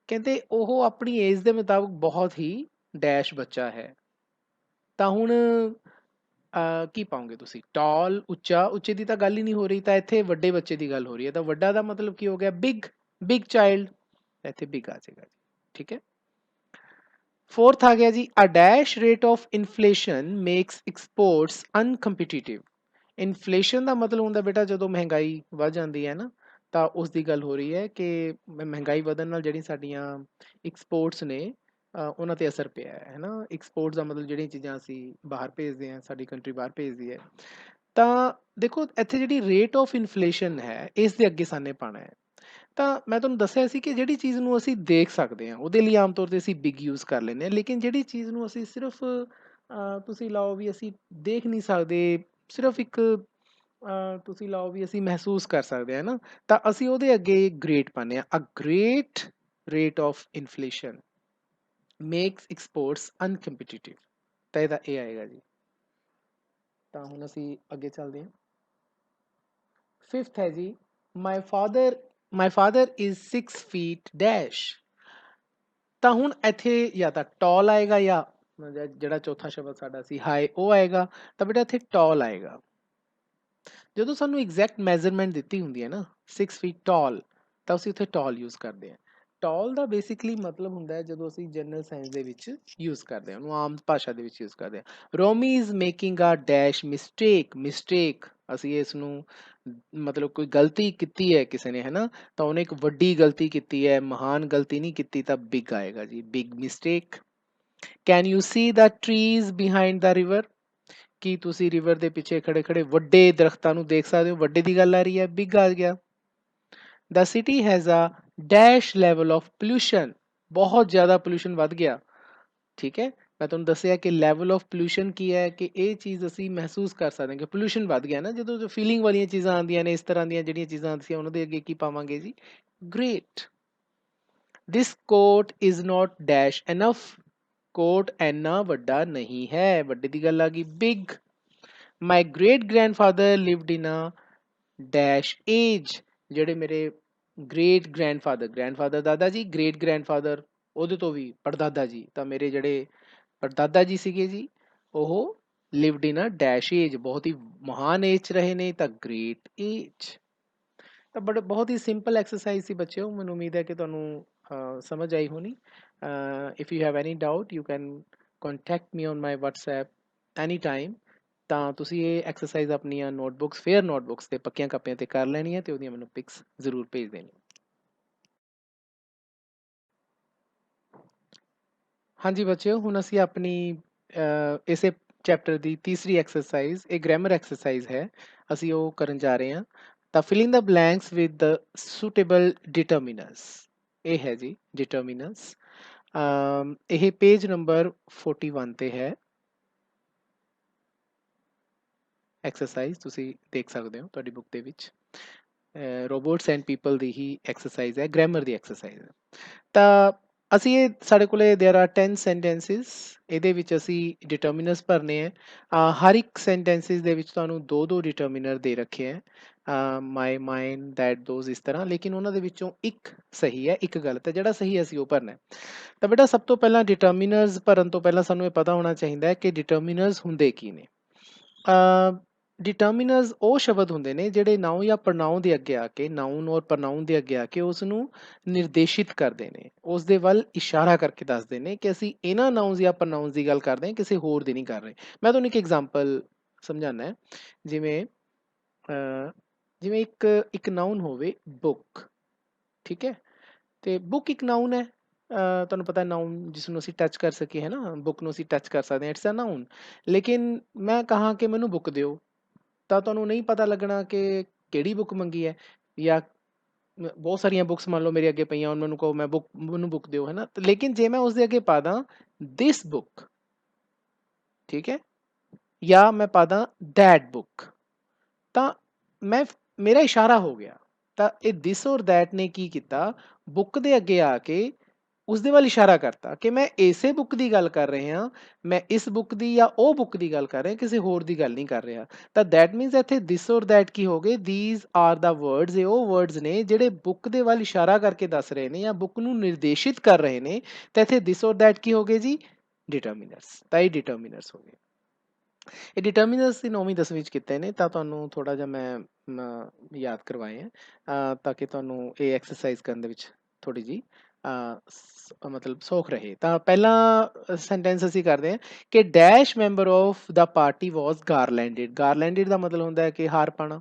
ਕਹਿੰਦੇ ਉਹ ਆਪਣੀ ਏਜ ਦੇ ਮੁਤਾਬਕ ਬਹੁਤ ਹੀ ਡੈਸ਼ ਬੱਚਾ ਹੈ। ਤਾਂ ਹੁਣ ਕੀ ਪਾਉਂਗੇ ਤੁਸੀਂ, ਟਾਲ ਉੱਚਾ, ਉੱਚੇ ਦੀ ਤਾਂ ਗੱਲ ਹੀ ਨਹੀਂ ਹੋ ਰਹੀ, ਤਾਂ ਇੱਥੇ ਵੱਡੇ ਬੱਚੇ ਦੀ ਗੱਲ ਹੋ ਰਹੀ ਹੈ। ਤਾਂ ਵੱਡਾ ਦਾ ਮਤਲਬ ਕੀ ਹੋ ਗਿਆ, ਬਿਗ, ਬਿਗ ਚਾਈਲਡ, ਇੱਥੇ ਬਿਗ ਆ ਜਾਏਗਾ ਜੀ, ਠੀਕ ਹੈ। फोर्थ आ गया जी a dash rate of inflation makes exports uncompetitive. Inflation ਦਾ ਮਤਲਬ ਹੁੰਦਾ ਬੇਟਾ ਜਦੋਂ ਮਹਿੰਗਾਈ ਵੱਧ ਜਾਂਦੀ ਹੈ ਨਾ, ਤਾਂ ਉਸ ਦੀ ਗੱਲ ਹੋ ਰਹੀ ਹੈ ਕਿ ਮਹਿੰਗਾਈ ਵਧਣ ਨਾਲ ਜਿਹੜੀਆਂ ਸਾਡੀਆਂ ਐਕਸਪੋਰਟਸ ਨੇ ਉਹਨਾਂ ਤੇ ਅਸਰ ਪਿਆ ਹੈ ਨਾ। ਐਕਸਪੋਰਟਸ ਦਾ ਮਤਲਬ ਜਿਹੜੀਆਂ ਚੀਜ਼ਾਂ ਅਸੀਂ ਬਾਹਰ ਭੇਜਦੇ ਹਾਂ, ਸਾਡੀ ਕੰਟਰੀ ਬਾਹਰ ਭੇਜਦੀ ਹੈ। ਤਾਂ ਦੇਖੋ ਇੱਥੇ ਜਿਹੜੀ ਰੇਟ ਆਫ ਇਨਫਲੇਸ਼ਨ ਹੈ, ਇਸ ਦੇ ਅੱਗੇ ਸਾਨੇ ਪਾਣਾ ਹੈ। ਤਾਂ ਮੈਂ ਤੁਹਾਨੂੰ ਦੱਸਿਆ ਸੀ ਕਿ ਜਿਹੜੀ ਚੀਜ਼ ਨੂੰ ਅਸੀਂ ਦੇਖ ਸਕਦੇ ਹਾਂ ਉਹਦੇ ਲਈ ਆਮ ਤੌਰ ਤੇ ਅਸੀਂ ਬਿਗ ਯੂਜ਼ ਕਰ ਲੈਂਦੇ ਹਾਂ, ਲੇਕਿਨ ਜਿਹੜੀ ਚੀਜ਼ ਨੂੰ ਅਸੀਂ ਸਿਰਫ ਤੁਸੀਂ ਲਾਓ ਵੀ ਅਸੀਂ ਦੇਖ ਨਹੀਂ ਸਕਦੇ, ਸਿਰਫ ਇੱਕ ਤੁਸੀਂ ਲਾਓ ਵੀ ਅਸੀਂ ਮਹਿਸੂਸ ਕਰ ਸਕਦੇ ਹਾਂ ਨਾ, ਤਾਂ ਅਸੀਂ ਉਹਦੇ ਅੱਗੇ ਗ੍ਰੇਟ ਪਾਉਂਦੇ ਹਾਂ। A great rate of inflation makes exports uncompetitive. ਤਾਂ ਇਹਦਾ ਇਹ ਆਏਗਾ ਜੀ। ਤਾਂ ਹੁਣ ਅਸੀਂ ਅੱਗੇ ਚੱਲਦੇ ਹਾਂ। ਫਿਫਥ ਹੈ ਜੀ my father is 6 feet dash. ਤਾਂ ਹੁਣ ਇੱਥੇ ਜਾਂ ਤਾਂ ਟੌਲ ਆਏਗਾ ਜਾਂ ਜਿਹੜਾ ਚੌਥਾ ਸ਼ਬਦ ਸਾਡਾ ਸੀ ਹਾਈ ਉਹ ਆਏਗਾ। ਤਾਂ ਬੇਟਾ ਇੱਥੇ ਟੌਲ ਆਏਗਾ। ਜਦੋਂ ਸਾਨੂੰ ਐਗਜ਼ੈਕਟ ਮੈਜ਼ਰਮੈਂਟ ਦਿੱਤੀ ਹੁੰਦੀ ਹੈ ਨਾ 6 ਫੀਟ ਟਾਲ, ਤਾਂ ਅਸੀਂ ਉੱਥੇ ਟਾਲ ਯੂਜ਼ ਕਰਦੇ ਹਾਂ। ਟਾਲ ਦਾ ਬੇਸਿਕਲੀ ਮਤਲਬ ਹੁੰਦਾ ਹੈ ਜਦੋਂ ਅਸੀਂ ਜਨਰਲ ਸਾਇੰਸ ਦੇ ਵਿੱਚ ਯੂਜ਼ ਕਰਦੇ ਹਾਂ, ਉਹਨੂੰ ਆਮ ਭਾਸ਼ਾ ਦੇ ਵਿੱਚ ਯੂਜ਼ ਕਰਦੇ ਹਾਂ। Romi is making a dash mistake. Mistake ਅਸੀਂ ਇਸ ਨੂੰ ਮਤਲਬ ਕੋਈ ਗਲਤੀ ਕੀਤੀ ਹੈ ਕਿਸੇ ਨੇ, ਹੈ ਨਾ, ਤਾਂ ਉਹਨੇ ਇੱਕ ਵੱਡੀ ਗਲਤੀ ਕੀਤੀ ਹੈ, ਮਹਾਨ ਗਲਤੀ ਨਹੀਂ ਕੀਤੀ, ਤਾਂ ਬਿਗ ਆਏਗਾ ਜੀ, big mistake. Can you see the trees behind the river? ਕੀ ਤੁਸੀਂ ਰਿਵਰ ਦੇ ਪਿੱਛੇ ਖੜੇ ਖੜੇ ਵੱਡੇ ਦਰਖਤਾਂ ਨੂੰ ਦੇਖ ਸਕਦੇ ਹੋ? ਵੱਡੇ ਦੀ ਗੱਲ ਆ ਰਹੀ ਹੈ, ਬਿਗ ਆ ਗਿਆ। The city has a dash level of pollution. ਬਹੁਤ ਜ਼ਿਆਦਾ ਪੋਲਿਊਸ਼ਨ ਵੱਧ ਗਿਆ। ਠੀਕ ਹੈ, ਮੈਂ ਤੁਹਾਨੂੰ ਦੱਸਿਆ ਕਿ ਲੈਵਲ ਆਫ ਪੋਲਿਊਸ਼ਨ ਕੀ ਹੈ, ਕਿ ਇਹ ਚੀਜ਼ ਅਸੀਂ ਮਹਿਸੂਸ ਕਰ ਸਕਦੇ ਹਾਂ ਕਿ ਪੋਲਿਊਸ਼ਨ ਵੱਧ ਗਿਆ ਨਾ। ਜਦੋਂ ਫੀਲਿੰਗ ਵਾਲੀਆਂ ਚੀਜ਼ਾਂ ਆਉਂਦੀਆਂ ਨੇ, ਇਸ ਤਰ੍ਹਾਂ ਦੀਆਂ ਜਿਹੜੀਆਂ ਚੀਜ਼ਾਂ ਆਉਂਦੀਆਂ ਉਹਨਾਂ ਦੇ ਅੱਗੇ ਕੀ ਪਾਵਾਂਗੇ ਜੀ? Great. This coat is not dash enough. Coat ਇੰਨਾ ਵੱਡਾ ਨਹੀਂ ਹੈ, ਵੱਡੇ ਦੀ ਗੱਲ ਆ ਗਈ, big. My great grandfather lived in a dash age. ਜਿਹੜੇ ਮੇਰੇ ਗ੍ਰੇਟ ਗ੍ਰੈਂਡਫਾਦਰ ਦਾਦਾ ਜੀ, ਗ੍ਰੇਟ ਗ੍ਰੈਂਡਫਾਦਰ ਉਹਦੇ ਤੋਂ ਵੀ ਪੜਦਾਦਾ ਜੀ, ਤਾਂ ਮੇਰੇ ਜਿਹੜੇ ਪੜਦਾਦਾ ਜੀ ਸੀਗੇ ਜੀ, ਉਹ lived in a dash age, ਬਹੁਤ ਹੀ ਮਹਾਨ ਏਜ 'ਚ ਰਹੇ ਨੇ, ਤਾਂ ਗ੍ਰੇਟ ਏਜ। ਤਾਂ ਬਹੁਤ ਹੀ ਸਿੰਪਲ ਐਕਸਰਸਾਈਜ਼ ਸੀ ਬੱਚਿਓ, ਮੈਨੂੰ ਉਮੀਦ ਹੈ ਕਿ ਤੁਹਾਨੂੰ ਸਮਝ ਆਈ ਹੋਣੀ। If you have any doubt you can contact me on my WhatsApp any time. ਤਾਂ ਤੁਸੀਂ ਇਹ ਐਕਸਰਸਾਈਜ਼ ਆਪਣੀਆਂ ਨੋਟਬੁੱਕਸ, ਫੇਅਰ ਨੋਟਬੁੱਕਸ 'ਤੇ ਪੱਕੀਆਂ ਕਾਪੀਆਂ 'ਤੇ ਕਰ ਲੈਣੀ ਹੈ, ਅਤੇ ਉਹਦੀਆਂ ਮੈਨੂੰ ਪਿਕਸ ਜ਼ਰੂਰ ਭੇਜ ਦੇਣੀ। ਹਾਂਜੀ ਬੱਚਿਓ, ਹੁਣ ਅਸੀਂ ਆਪਣੀ ਇਸੇ ਚੈਪਟਰ ਦੀ ਤੀਸਰੀ ਐਕਸਰਸਾਈਜ਼, ਇਹ ਗ੍ਰਾਮਰ ਐਕਸਰਸਾਈਜ਼ ਹੈ, ਅਸੀਂ ਉਹ ਕਰਨ ਜਾ ਰਹੇ ਹਾਂ। ਤਾਂ filling the blanks with the suitable determiners, ਇਹ ਹੈ ਜੀ ਡਿਟਰਮੀਨਰਸ। ਇਹ ਪੇਜ ਨੰਬਰ 41 ਤੇ ਹੈ। ਐਕਸਰਸਾਈਜ਼ ਤੁਸੀਂ ਦੇਖ ਸਕਦੇ ਹੋ ਤੁਹਾਡੀ ਬੁੱਕ ਦੇ ਵਿੱਚ। Robots and people the he exercise ਹੈ, ਗ੍ਰਾਮਰ ਦੀ ਐਕਸਰਸਾਈਜ਼ ਹੈ। ਤਾਂ ਅਸੀਂ ਇਹ ਸਾਡੇ ਕੋਲੇ ਦੇਰ ਆਰ 10 ਸੈਂਟੈਂਸਿਸ, ਇਹਦੇ ਵਿੱਚ ਅਸੀਂ ਡਿਟਰਮੀਨਰਸ ਭਰਨੇ ਹੈ। ਹਰ ਇੱਕ ਸੈਂਟੈਂਸਿਸ ਦੇ ਵਿੱਚ ਤੁਹਾਨੂੰ ਦੋ ਦੋ ਡਿਟਰਮੀਨਰ ਦੇ ਰੱਖੇ ਹੈ, ਮਾਈ, ਮਾਈਨ, ਦੈਟ, ਦੋਜ਼, ਇਸ ਤਰ੍ਹਾਂ। ਲੇਕਿਨ ਉਹਨਾਂ ਦੇ ਵਿੱਚੋਂ ਇੱਕ ਸਹੀ ਹੈ, ਇੱਕ ਗਲਤ ਹੈ। ਜਿਹੜਾ ਸਹੀ ਹੈ ਅਸੀਂ ਉਹ ਭਰਨਾ ਹੈ। ਤਾਂ ਬੇਟਾ ਸਭ ਤੋਂ ਪਹਿਲਾਂ ਡਿਟਰਮੀਨਰਸ ਭਰਨ ਤੋਂ ਪਹਿਲਾਂ ਸਾਨੂੰ ਇਹ ਪਤਾ ਹੋਣਾ ਚਾਹੀਦਾ ਹੈ ਕਿ ਡਿਟਰਮੀਨਰਸ ਹੁੰਦੇ ਕੀ ਨੇ। ਡਿਟਰਮੀਨਰਸ ਉਹ ਸ਼ਬਦ ਹੁੰਦੇ ਨੇ ਜਿਹੜੇ ਨਾਉਨ ਜਾਂ ਪ੍ਰਨਾਉਨ ਦੇ ਅੱਗੇ ਆ ਕੇ, ਨਾਉਨ ਔਰ ਪ੍ਰਨਾਉਨ ਦੇ ਅੱਗੇ ਆ ਕੇ ਉਸ ਨੂੰ ਨਿਰਦੇਸ਼ਿਤ ਕਰਦੇ ਨੇ, ਉਸ ਦੇ ਵੱਲ ਇਸ਼ਾਰਾ ਕਰਕੇ ਦੱਸਦੇ ਨੇ ਕਿ ਅਸੀਂ ਇਹਨਾਂ ਨਾਉਨਸ ਜਾਂ ਪ੍ਰਨਾਉਨਸ ਦੀ ਗੱਲ ਕਰਦੇ ਹਾਂ, ਕਿਸੇ ਹੋਰ ਦੀ ਨਹੀਂ ਕਰ ਰਹੇ। ਮੈਂ ਤੁਹਾਨੂੰ ਇੱਕ ਐਗਜ਼ਾਮਪਲ ਸਮਝਾਉਣਾ ਹੈ। ਜਿਵੇਂ ਜਿਵੇਂ ਇੱਕ ਇੱਕ ਨਾਉਨ ਹੋਵੇ ਬੁੱਕ, ਠੀਕ ਹੈ, ਤੇ ਬੁੱਕ ਇੱਕ ਨਾਉਨ ਹੈ। ਤੁਹਾਨੂੰ ਪਤਾ ਨਾਉਨ ਜਿਸ ਨੂੰ ਅਸੀਂ ਟੱਚ ਕਰ ਸਕੀਏ, ਹੈ ਨਾ, ਬੁੱਕ ਨੂੰ ਅਸੀਂ ਟੱਚ ਕਰ ਸਕਦੇ ਹਾਂ, ਇਟਸ ਅ ਨਾਉਨ। ਲੇਕਿਨ ਮੈਂ ਕਹਾਂ ਕਿ ਮੈਨੂੰ ਬੁੱਕ ਦਿਓ, ਤਾਂ ਤੁਹਾਨੂੰ ਨਹੀਂ ਪਤਾ ਲੱਗਣਾ ਕਿ ਕਿਹੜੀ ਬੁੱਕ ਮੰਗੀ ਹੈ। ਜਾਂ ਬਹੁਤ ਸਾਰੀਆਂ ਬੁੱਕਸ ਮੰਨ ਲਓ ਮੇਰੇ ਅੱਗੇ ਪਈਆਂ, ਉਹਨਾਂ ਨੂੰ ਕਹੋ ਮੈਨੂੰ ਬੁੱਕ ਦਿਓ, ਹੈ ਨਾ। ਲੇਕਿਨ ਜੇ ਮੈਂ ਉਸਦੇ ਅੱਗੇ ਪਾ ਦਾਂ ਦਿਸ ਬੁੱਕ, ਠੀਕ ਹੈ, ਜਾਂ ਮੈਂ ਪਾ ਦਾਂ ਦੈਟ ਬੁੱਕ, ਤਾਂ ਮੇਰਾ ਇਸ਼ਾਰਾ ਹੋ ਗਿਆ। ਤਾਂ ਇਹ ਦਿਸ ਔਰ ਦੈਟ ਨੇ ਕੀ ਕੀਤਾ, ਬੁੱਕ ਦੇ ਅੱਗੇ ਆ ਕੇ ਉਸਦੇ ਵੱਲ ਇਸ਼ਾਰਾ ਕਰਤਾ ਕਿ ਮੈਂ ਇਸੇ ਬੁੱਕ ਦੀ ਗੱਲ ਕਰ ਰਿਹਾ, ਮੈਂ ਇਸ ਬੁੱਕ ਦੀ ਜਾਂ ਉਹ ਬੁੱਕ ਦੀ ਗੱਲ ਕਰ ਰਿਹਾ, ਕਿਸੇ ਹੋਰ ਦੀ ਗੱਲ ਨਹੀਂ ਕਰ ਰਿਹਾ। ਤਾਂ ਦੈਟ ਮੀਨਸ ਇੱਥੇ ਦਿਸ ਔਰ ਦੈਟ ਕੀ ਹੋ ਗਏ, ਥੀਸ ਆਰ ਦਾ ਵਰਡਸ। ਇਹ ਉਹ ਵਰਡਸ ਨੇ ਜਿਹੜੇ ਬੁੱਕ ਦੇ ਵੱਲ ਇਸ਼ਾਰਾ ਕਰਕੇ ਦੱਸ ਰਹੇ ਨੇ ਜਾਂ ਬੁੱਕ ਨੂੰ ਨਿਰਦੇਸ਼ਿਤ ਕਰ ਰਹੇ ਨੇ। ਤਾਂ ਇੱਥੇ ਦਿਸ ਔਰ ਦੈਟ ਕੀ ਹੋ ਗਏ ਜੀ, ਡਿਟਰਮੀਨਰਸ। ਤਾਂ ਇਹ ਡਿਟਰਮੀਨਰਸ ਹੋ ਗਏ। ਇਹ ਡਿਟਰਮੀਨਰਸ ਦੀ 9ਵੀਂ 10ਵੀਂ ਵਿੱਚ ਕੀਤੇ ਨੇ, ਤਾਂ ਤੁਹਾਨੂੰ ਥੋੜ੍ਹਾ ਜਿਹਾ ਮੈਂ ਯਾਦ ਕਰਵਾਏ ਹੈ, ਤਾਂ ਕਿ ਤੁਹਾਨੂੰ ਇਹ ਐਕਸਰਸਾਈਜ਼ ਕਰਨ ਦੇ ਵਿੱਚ ਥੋੜ੍ਹੀ ਜਿਹੀ ਮਤਲਬ ਸੌਖ ਰਹੇ। ਤਾਂ ਪਹਿਲਾ ਸੈਂਟੈਂਸ ਅਸੀਂ ਕਰਦੇ ਹਾਂ ਕਿ dash member of the party was garlanded. Garlanded ਦਾ ਮਤਲਬ ਹੁੰਦਾ ਹੈ ਕਿ ਹਾਰ ਪਾਉਣਾ।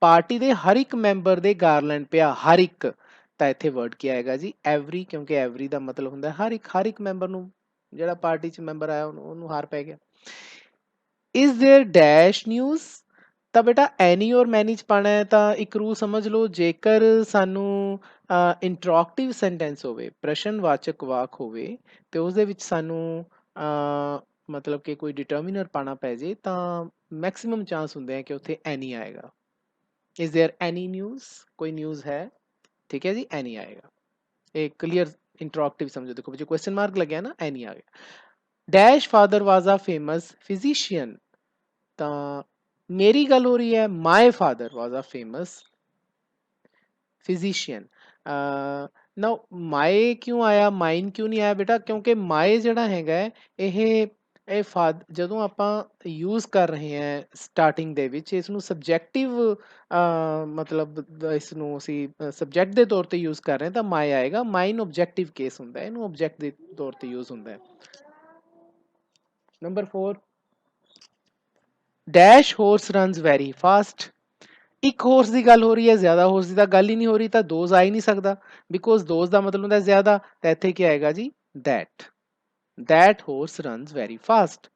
ਪਾਰਟੀ ਦੇ ਹਰ ਇੱਕ ਮੈਂਬਰ ਦੇ ਗਾਰਲੈਂਡ ਪਿਆ, ਹਰ ਇੱਕ। ਤਾਂ ਇੱਥੇ ਵਰਡ ਕੀ ਆਏਗਾ ਜੀ, ਐਵਰੀ, ਕਿਉਂਕਿ ਐਵਰੀ ਦਾ ਮਤਲਬ ਹੁੰਦਾ ਹਰ ਇੱਕ ਮੈਂਬਰ ਨੂੰ, ਜਿਹੜਾ ਪਾਰਟੀ 'ਚ ਮੈਂਬਰ ਆਇਆ ਉਹਨੂੰ ਹਾਰ ਪੈ ਗਿਆ। Is there dash news? ਤਾਂ ਬੇਟਾ ਐਨੀ ਔਰ ਮੈਨੀ 'ਚ ਪਾਉਣਾ ਹੈ, ਤਾਂ ਇੱਕ ਰੂਲ ਸਮਝ ਲਓ, ਜੇਕਰ ਸਾਨੂੰ ਇੰਟਰੋਗੇਟਿਵ ਸੈਂਟੈਂਸ ਹੋਵੇ, ਪ੍ਰਸ਼ਨਵਾਚਕ ਵਾਕ ਹੋਵੇ, ਤੇ ਉਸਦੇ ਵਿੱਚ ਸਾਨੂੰ ਮਤਲਬ ਕਿ ਕੋਈ ਡਿਟਰਮੀਨਰ ਪਾਉਣਾ ਪੈ ਜੇ, ਤਾਂ ਮੈਕਸਿਮਮ ਚਾਂਸ ਹੁੰਦੇ ਆ ਕਿ ਉੱਥੇ ਐਨੀ ਆਏਗਾ। Is there any news? ਕੋਈ ਨਿਊਜ਼ ਹੈ, ਠੀਕ ਹੈ ਜੀ, ਐਨੀ ਆਏਗਾ। ਇਹ ਕਲੀਅਰ ਇੰਟਰੋਗੇਟਿਵ ਸਮਝੋ। ਦੇਖੋ ਜੋ ਕੁਐਸਚਨ ਮਾਰਕ ਲੱਗਿਆ ਨਾ, ਐਨੀ ਆ ਗਿਆ। Dash father was a famous physician. ਤਾਂ ਮੇਰੀ ਗੱਲ ਹੋ ਰਹੀ ਹੈ, my father was a famous physician. Now my ਕਿਉਂ ਆਇਆ, ਮਾਈਨ ਕਿਉਂ ਨਹੀਂ ਆਇਆ ਬੇਟਾ? ਕਿਉਂਕਿ ਮਾਈ ਜਿਹੜਾ ਹੈਗਾ ਇਹ ਇਹ ਜਦੋਂ ਆਪਾਂ ਯੂਜ਼ ਕਰ ਰਹੇ ਹਾਂ ਸਟਾਰਟਿੰਗ ਦੇ ਵਿੱਚ ਇਸ ਨੂੰ ਸਬਜੈਕਟਿਵ ਮਤਲਬ ਇਸ ਨੂੰ ਅਸੀਂ ਸਬਜੈਕਟ ਦੇ ਤੌਰ ਤੇ ਯੂਜ਼ ਕਰ ਰਹੇ ਹਾਂ ਤਾਂ ਮਾਈ ਆਏਗਾ। ਮਾਈਨ ਆਬਜੈਕਟਿਵ ਕੇਸ ਹੁੰਦਾ ਹੈ, ਇਹਨੂੰ ਆਬਜੈਕਟ ਦੇ ਤੌਰ ਤੇ ਯੂਜ਼ ਹੁੰਦਾ ਹੈ। Number 4 dash horse runs very fast. ਇੱਕ ਹੋਰਸ ਦੀ ਗੱਲ ਹੋ ਰਹੀ ਹੈ, ਜ਼ਿਆਦਾ ਹੋਰਸ ਦੀ ਤਾਂ ਗੱਲ ਹੀ ਨਹੀਂ ਹੋ ਰਹੀ, ਤਾਂ ਦੋਜ਼ ਆ ਹੀ ਨਹੀਂ ਸਕਦਾ ਬਿਕੋਜ਼ ਦੋਜ਼ ਦਾ ਮਤਲਬ ਹੁੰਦਾ ਜ਼ਿਆਦਾ। ਤਾਂ ਇੱਥੇ ਕੀ ਆਏਗਾ ਜੀ that horse runs very fast।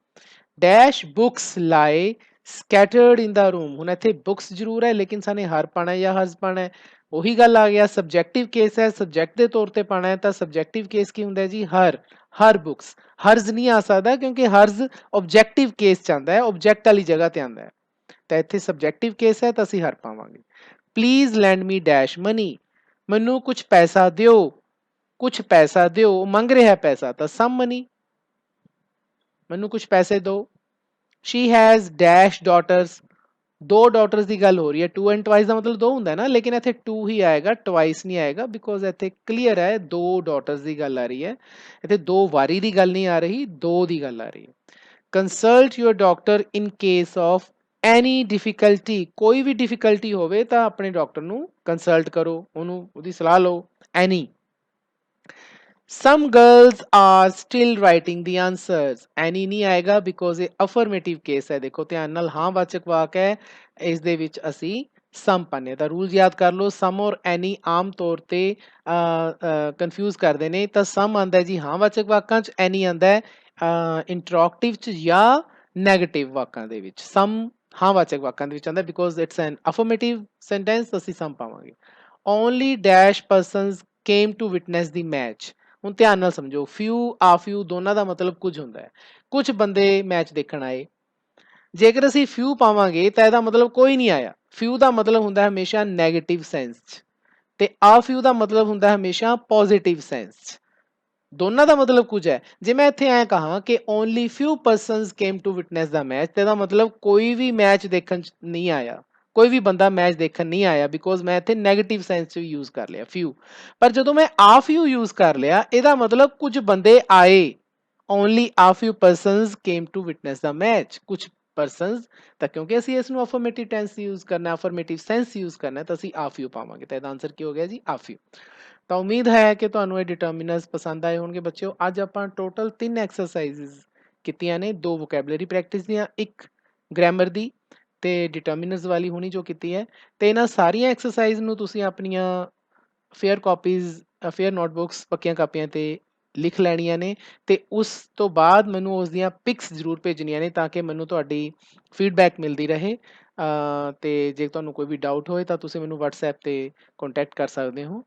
Dash books ਲਾਏ ਸਕੈਟਰਡ ਇਨ ਦਾ ਰੂਮ। ਹੁਣ ਇੱਥੇ ਬੁక్స్ ਜ਼ਰੂਰ ਹੈ ਲੇਕਿਨ ਸਾਨੇ ਹਰ ਪਾਣਾ ਜਾਂ ਹਰਜ਼ ਪਾਣਾ, ਉਹੀ ਗੱਲ ਆ ਗਿਆ ਸਬਜੈਕਟਿਵ ਕੇਸ ਹੈ, ਸਬਜੈਕਟ ਦੇ ਤੌਰ ਤੇ ਪਾਣਾ ਹੈ ਤਾਂ ਸਬਜੈਕਟਿਵ ਕੇਸ ਕੀ ਹੁੰਦਾ ਜੀ ਹਰ ਬੁక్స్। ਹਰਜ਼ ਨਹੀਂ ਆ ਸਕਦਾ ਕਿਉਂਕਿ ਹਰਜ਼ ਆਬਜੈਕਟਿਵ ਕੇਸ ਚ ਆਉਂਦਾ ਹੈ, ਆਬਜੈਕਟ ਵਾਲੀ ਜਗ੍ਹਾ ਤੇ ਆਉਂਦਾ ਹੈ। ਤਾਂ ਇੱਥੇ ਸਬਜੈਕਟਿਵ ਕੇਸ ਹੈ ਤਾਂ ਅਸੀਂ ਹਰ ਪਾਵਾਂਗੇ। Please lend me dash money. ਮੈਨੂੰ ਕੁਝ ਪੈਸਾ ਦਿਓ, ਕੁਝ ਪੈਸਾ ਦਿਓ, ਮੰਗ ਰਿਹਾ ਪੈਸਾ ਤਾਂ ਸਮ ਮਨੀ, ਮੈਨੂੰ ਕੁਝ ਪੈਸੇ ਦਿਓ। She has dash daughters. ਦੋ ਡਾਟਰਸ ਦੀ ਗੱਲ ਹੋ ਰਹੀ ਹੈ, ਟੂ ਐਂਡ ਟਵਾਈਸ ਦਾ ਮਤਲਬ ਦੋ ਹੁੰਦਾ ਹੈ ਨਾ, ਲੇਕਿਨ ਇੱਥੇ ਟੂ ਹੀ ਆਏਗਾ, ਟਵਾਈਸ ਨਹੀਂ ਆਏਗਾ ਬਿਕੋਜ਼ ਇੱਥੇ ਕਲੀਅਰ ਹੈ ਦੋ ਡਾਟਰਸ ਦੀ ਗੱਲ ਆ ਰਹੀ ਹੈ। ਇੱਥੇ ਦੋ ਵਾਰੀ ਦੀ ਗੱਲ ਨਹੀਂ ਆ ਰਹੀ, ਦੋ ਦੀ ਗੱਲ ਆ ਰਹੀ ਹੈ। Consult your doctor in case of any difficulty. ਕੋਈ ਵੀ ਡਿਫਿਕਲਟੀ ਹੋਵੇ ਤਾਂ ਆਪਣੇ ਡਾਕਟਰ ਨੂੰ ਕੰਸਲਟ ਕਰੋ, ਉਹਦੀ ਸਲਾਹ ਲਓ। ਐਨੀ। Some girls are still writing the answers। ਐਨੀ ਨਹੀਂ ਆਏਗਾ ਬਿਕੋਜ਼ ਇਹ ਅਫਰਮੇਟਿਵ ਕੇਸ ਹੈ। ਦੇਖੋ ਧਿਆਨ ਨਾਲ, ਹਾਂ ਵਾਚਕ ਵਾਕ ਹੈ, ਇਸ ਦੇ ਵਿੱਚ ਅਸੀਂ ਸਮ ਪਾਣੇ ਤਾਂ ਰੂਲ ਯਾਦ ਕਰ ਲਓ। ਸਮ ਔਰ ਐਨੀ ਆਮ ਤੌਰ ਤੇ ਕਨਫਿਊਜ਼ ਕਰਦੇ ਨੇ। ਤਾਂ ਸਮ ਆਂਦਾ ਜੀ ਹਾਂ ਵਾਚਕ ਵਾਕਾਂ 'ਚ, ਐਨੀ ਆਂਦਾ ਹੈ ਇੰਟਰੋਗੇਟਿਵ 'ਚ ਜਾਂ ਨੈਗੇਟਿਵ ਵਾਕਾਂ ਦੇ ਵਿੱਚ। ਸਮ ਹਾਂ ਵਾਚਕ ਵਾਕਾਂ ਦੇ ਵਿੱਚ ਆਂਦਾ because it's an affirmative sentence, ਅਸੀਂ ਸਮ ਪਾਵਾਂਗੇ। Only dash persons came to witness the match. ਹੁਣ ਧਿਆਨ ਨਾਲ ਸਮਝੋ, ਫਿਊ ਆ ਫਿਊ ਦੋਨਾਂ ਦਾ ਮਤਲਬ ਕੁਝ ਹੁੰਦਾ ਹੈ। ਕੁਝ ਬੰਦੇ ਮੈਚ ਦੇਖਣ ਆਏ। ਜੇਕਰ ਅਸੀਂ ਫਿਊ ਪਾਵਾਂਗੇ ਤਾਂ ਇਹਦਾ ਮਤਲਬ ਕੋਈ ਨਹੀਂ ਆਇਆ। ਫਿਊ ਦਾ ਮਤਲਬ ਹੁੰਦਾ ਹਮੇਸ਼ਾ ਨੈਗੇਟਿਵ ਸੈਂਸ 'ਚ, ਤੇ ਆ ਫਿਊ ਦਾ ਮਤਲਬ ਹੁੰਦਾ ਹਮੇਸ਼ਾ ਪੋਜ਼ਿਟਿਵ ਸੈਂਸ 'ਚ। ਦੋਨਾਂ ਦਾ ਮਤਲਬ ਕੁਝ ਹੈ। ਜੇ ਮੈਂ ਇੱਥੇ ਐਂ ਕਹਾਂ ਕਿ only few persons came to witness the match, ਤੇ ਇਹਦਾ ਮਤਲਬ ਕੋਈ ਵੀ ਮੈਚ ਦੇਖਣ 'ਚ ਨਹੀਂ ਆਇਆ, ਕੋਈ ਵੀ ਬੰਦਾ ਮੈਚ ਦੇਖਣ ਨਹੀਂ ਆਇਆ, ਬਿਕੋਜ਼ ਮੈਂ ਇੱਥੇ ਨੈਗੇਟਿਵ ਸੈਂਸ 'ਚ ਯੂਜ਼ ਕਰ ਲਿਆ ਫਿਊ। ਪਰ ਜਦੋਂ ਮੈਂ ਆ ਫਿਊ ਯੂਜ਼ ਕਰ ਲਿਆ, ਇਹਦਾ ਮਤਲਬ ਕੁਝ ਬੰਦੇ ਆਏ। Only a few persons came to witness the match, ਕੁਝ ਪਰਸਨਸ। ਤਾਂ ਕਿਉਂਕਿ ਅਸੀਂ ਇਸ ਨੂੰ ਅਫਰਮੇਟਿਵ ਟੈਂਸ ਯੂਜ਼ ਕਰਨਾ, ਅਫਰਮੇਟਿਵ ਸੈਂਸ ਯੂਜ਼ ਕਰਨਾ, ਤਾਂ ਅਸੀਂ ਆ ਫਿਊ ਪਾਵਾਂਗੇ। ਤਾਂ ਇਹਦਾ ਆਨਸਰ ਕੀ ਹੋ ਗਿਆ ਜੀ, ਆ ਫਿਊ। ਤਾਂ ਉਮੀਦ ਹੈ ਕਿ ਤੁਹਾਨੂੰ ਇਹ ਡਿਟਰਮੀਨਰਸ ਪਸੰਦ ਆਏ ਹੋਣਗੇ ਬੱਚਿਓ। ਅੱਜ ਆਪਾਂ ਟੋਟਲ 3 ਐਕਸਰਸਾਈਜ਼ਸ ਕੀਤੀਆਂ ਨੇ, 2 ਵੋਕੈਬਲਰੀ ਪ੍ਰੈਕਟਿਸ ਦੀਆਂ, 1 ਗ੍ਰਾਮਰ ਦੀ ਤੇ ਡਿਟਰਮੀਨਰਸ ਵਾਲੀ ਹੋਣੀ ਜੋ ਕੀਤੀ ਹੈ। ਤੇ ਇਹਨਾਂ ਸਾਰੀਆਂ ਐਕਸਰਸਾਈਜ਼ ਨੂੰ ਤੁਸੀਂ ਆਪਣੀਆਂ ਫੇਅਰ ਕਾਪੀਜ਼, ਫੇਅਰ ਨੋਟਬੁੱਕਸ, ਪੱਕੀਆਂ ਕਾਪੀਆਂ ਤੇ ਲਿਖ ਲੈਣੀਆਂ ਨੇ। ਤੇ ਉਸ ਤੋਂ ਬਾਅਦ ਮੈਨੂੰ ਉਸ ਦੀਆਂ ਪਿਕਸ ਜ਼ਰੂਰ ਭੇਜਣੀਆਂ ਨੇ ਤਾਂ ਕਿ ਮੈਨੂੰ ਤੁਹਾਡੀ ਫੀਡਬੈਕ ਮਿਲਦੀ ਰਹੇ। ਤੇ ਜੇ ਤੁਹਾਨੂੰ ਕੋਈ ਵੀ ਡਾਊਟ ਹੋਏ ਤਾਂ ਤੁਸੀਂ ਮੈਨੂੰ WhatsApp ਤੇ ਕੰਟੈਕਟ ਕਰ ਸਕਦੇ ਹੋ।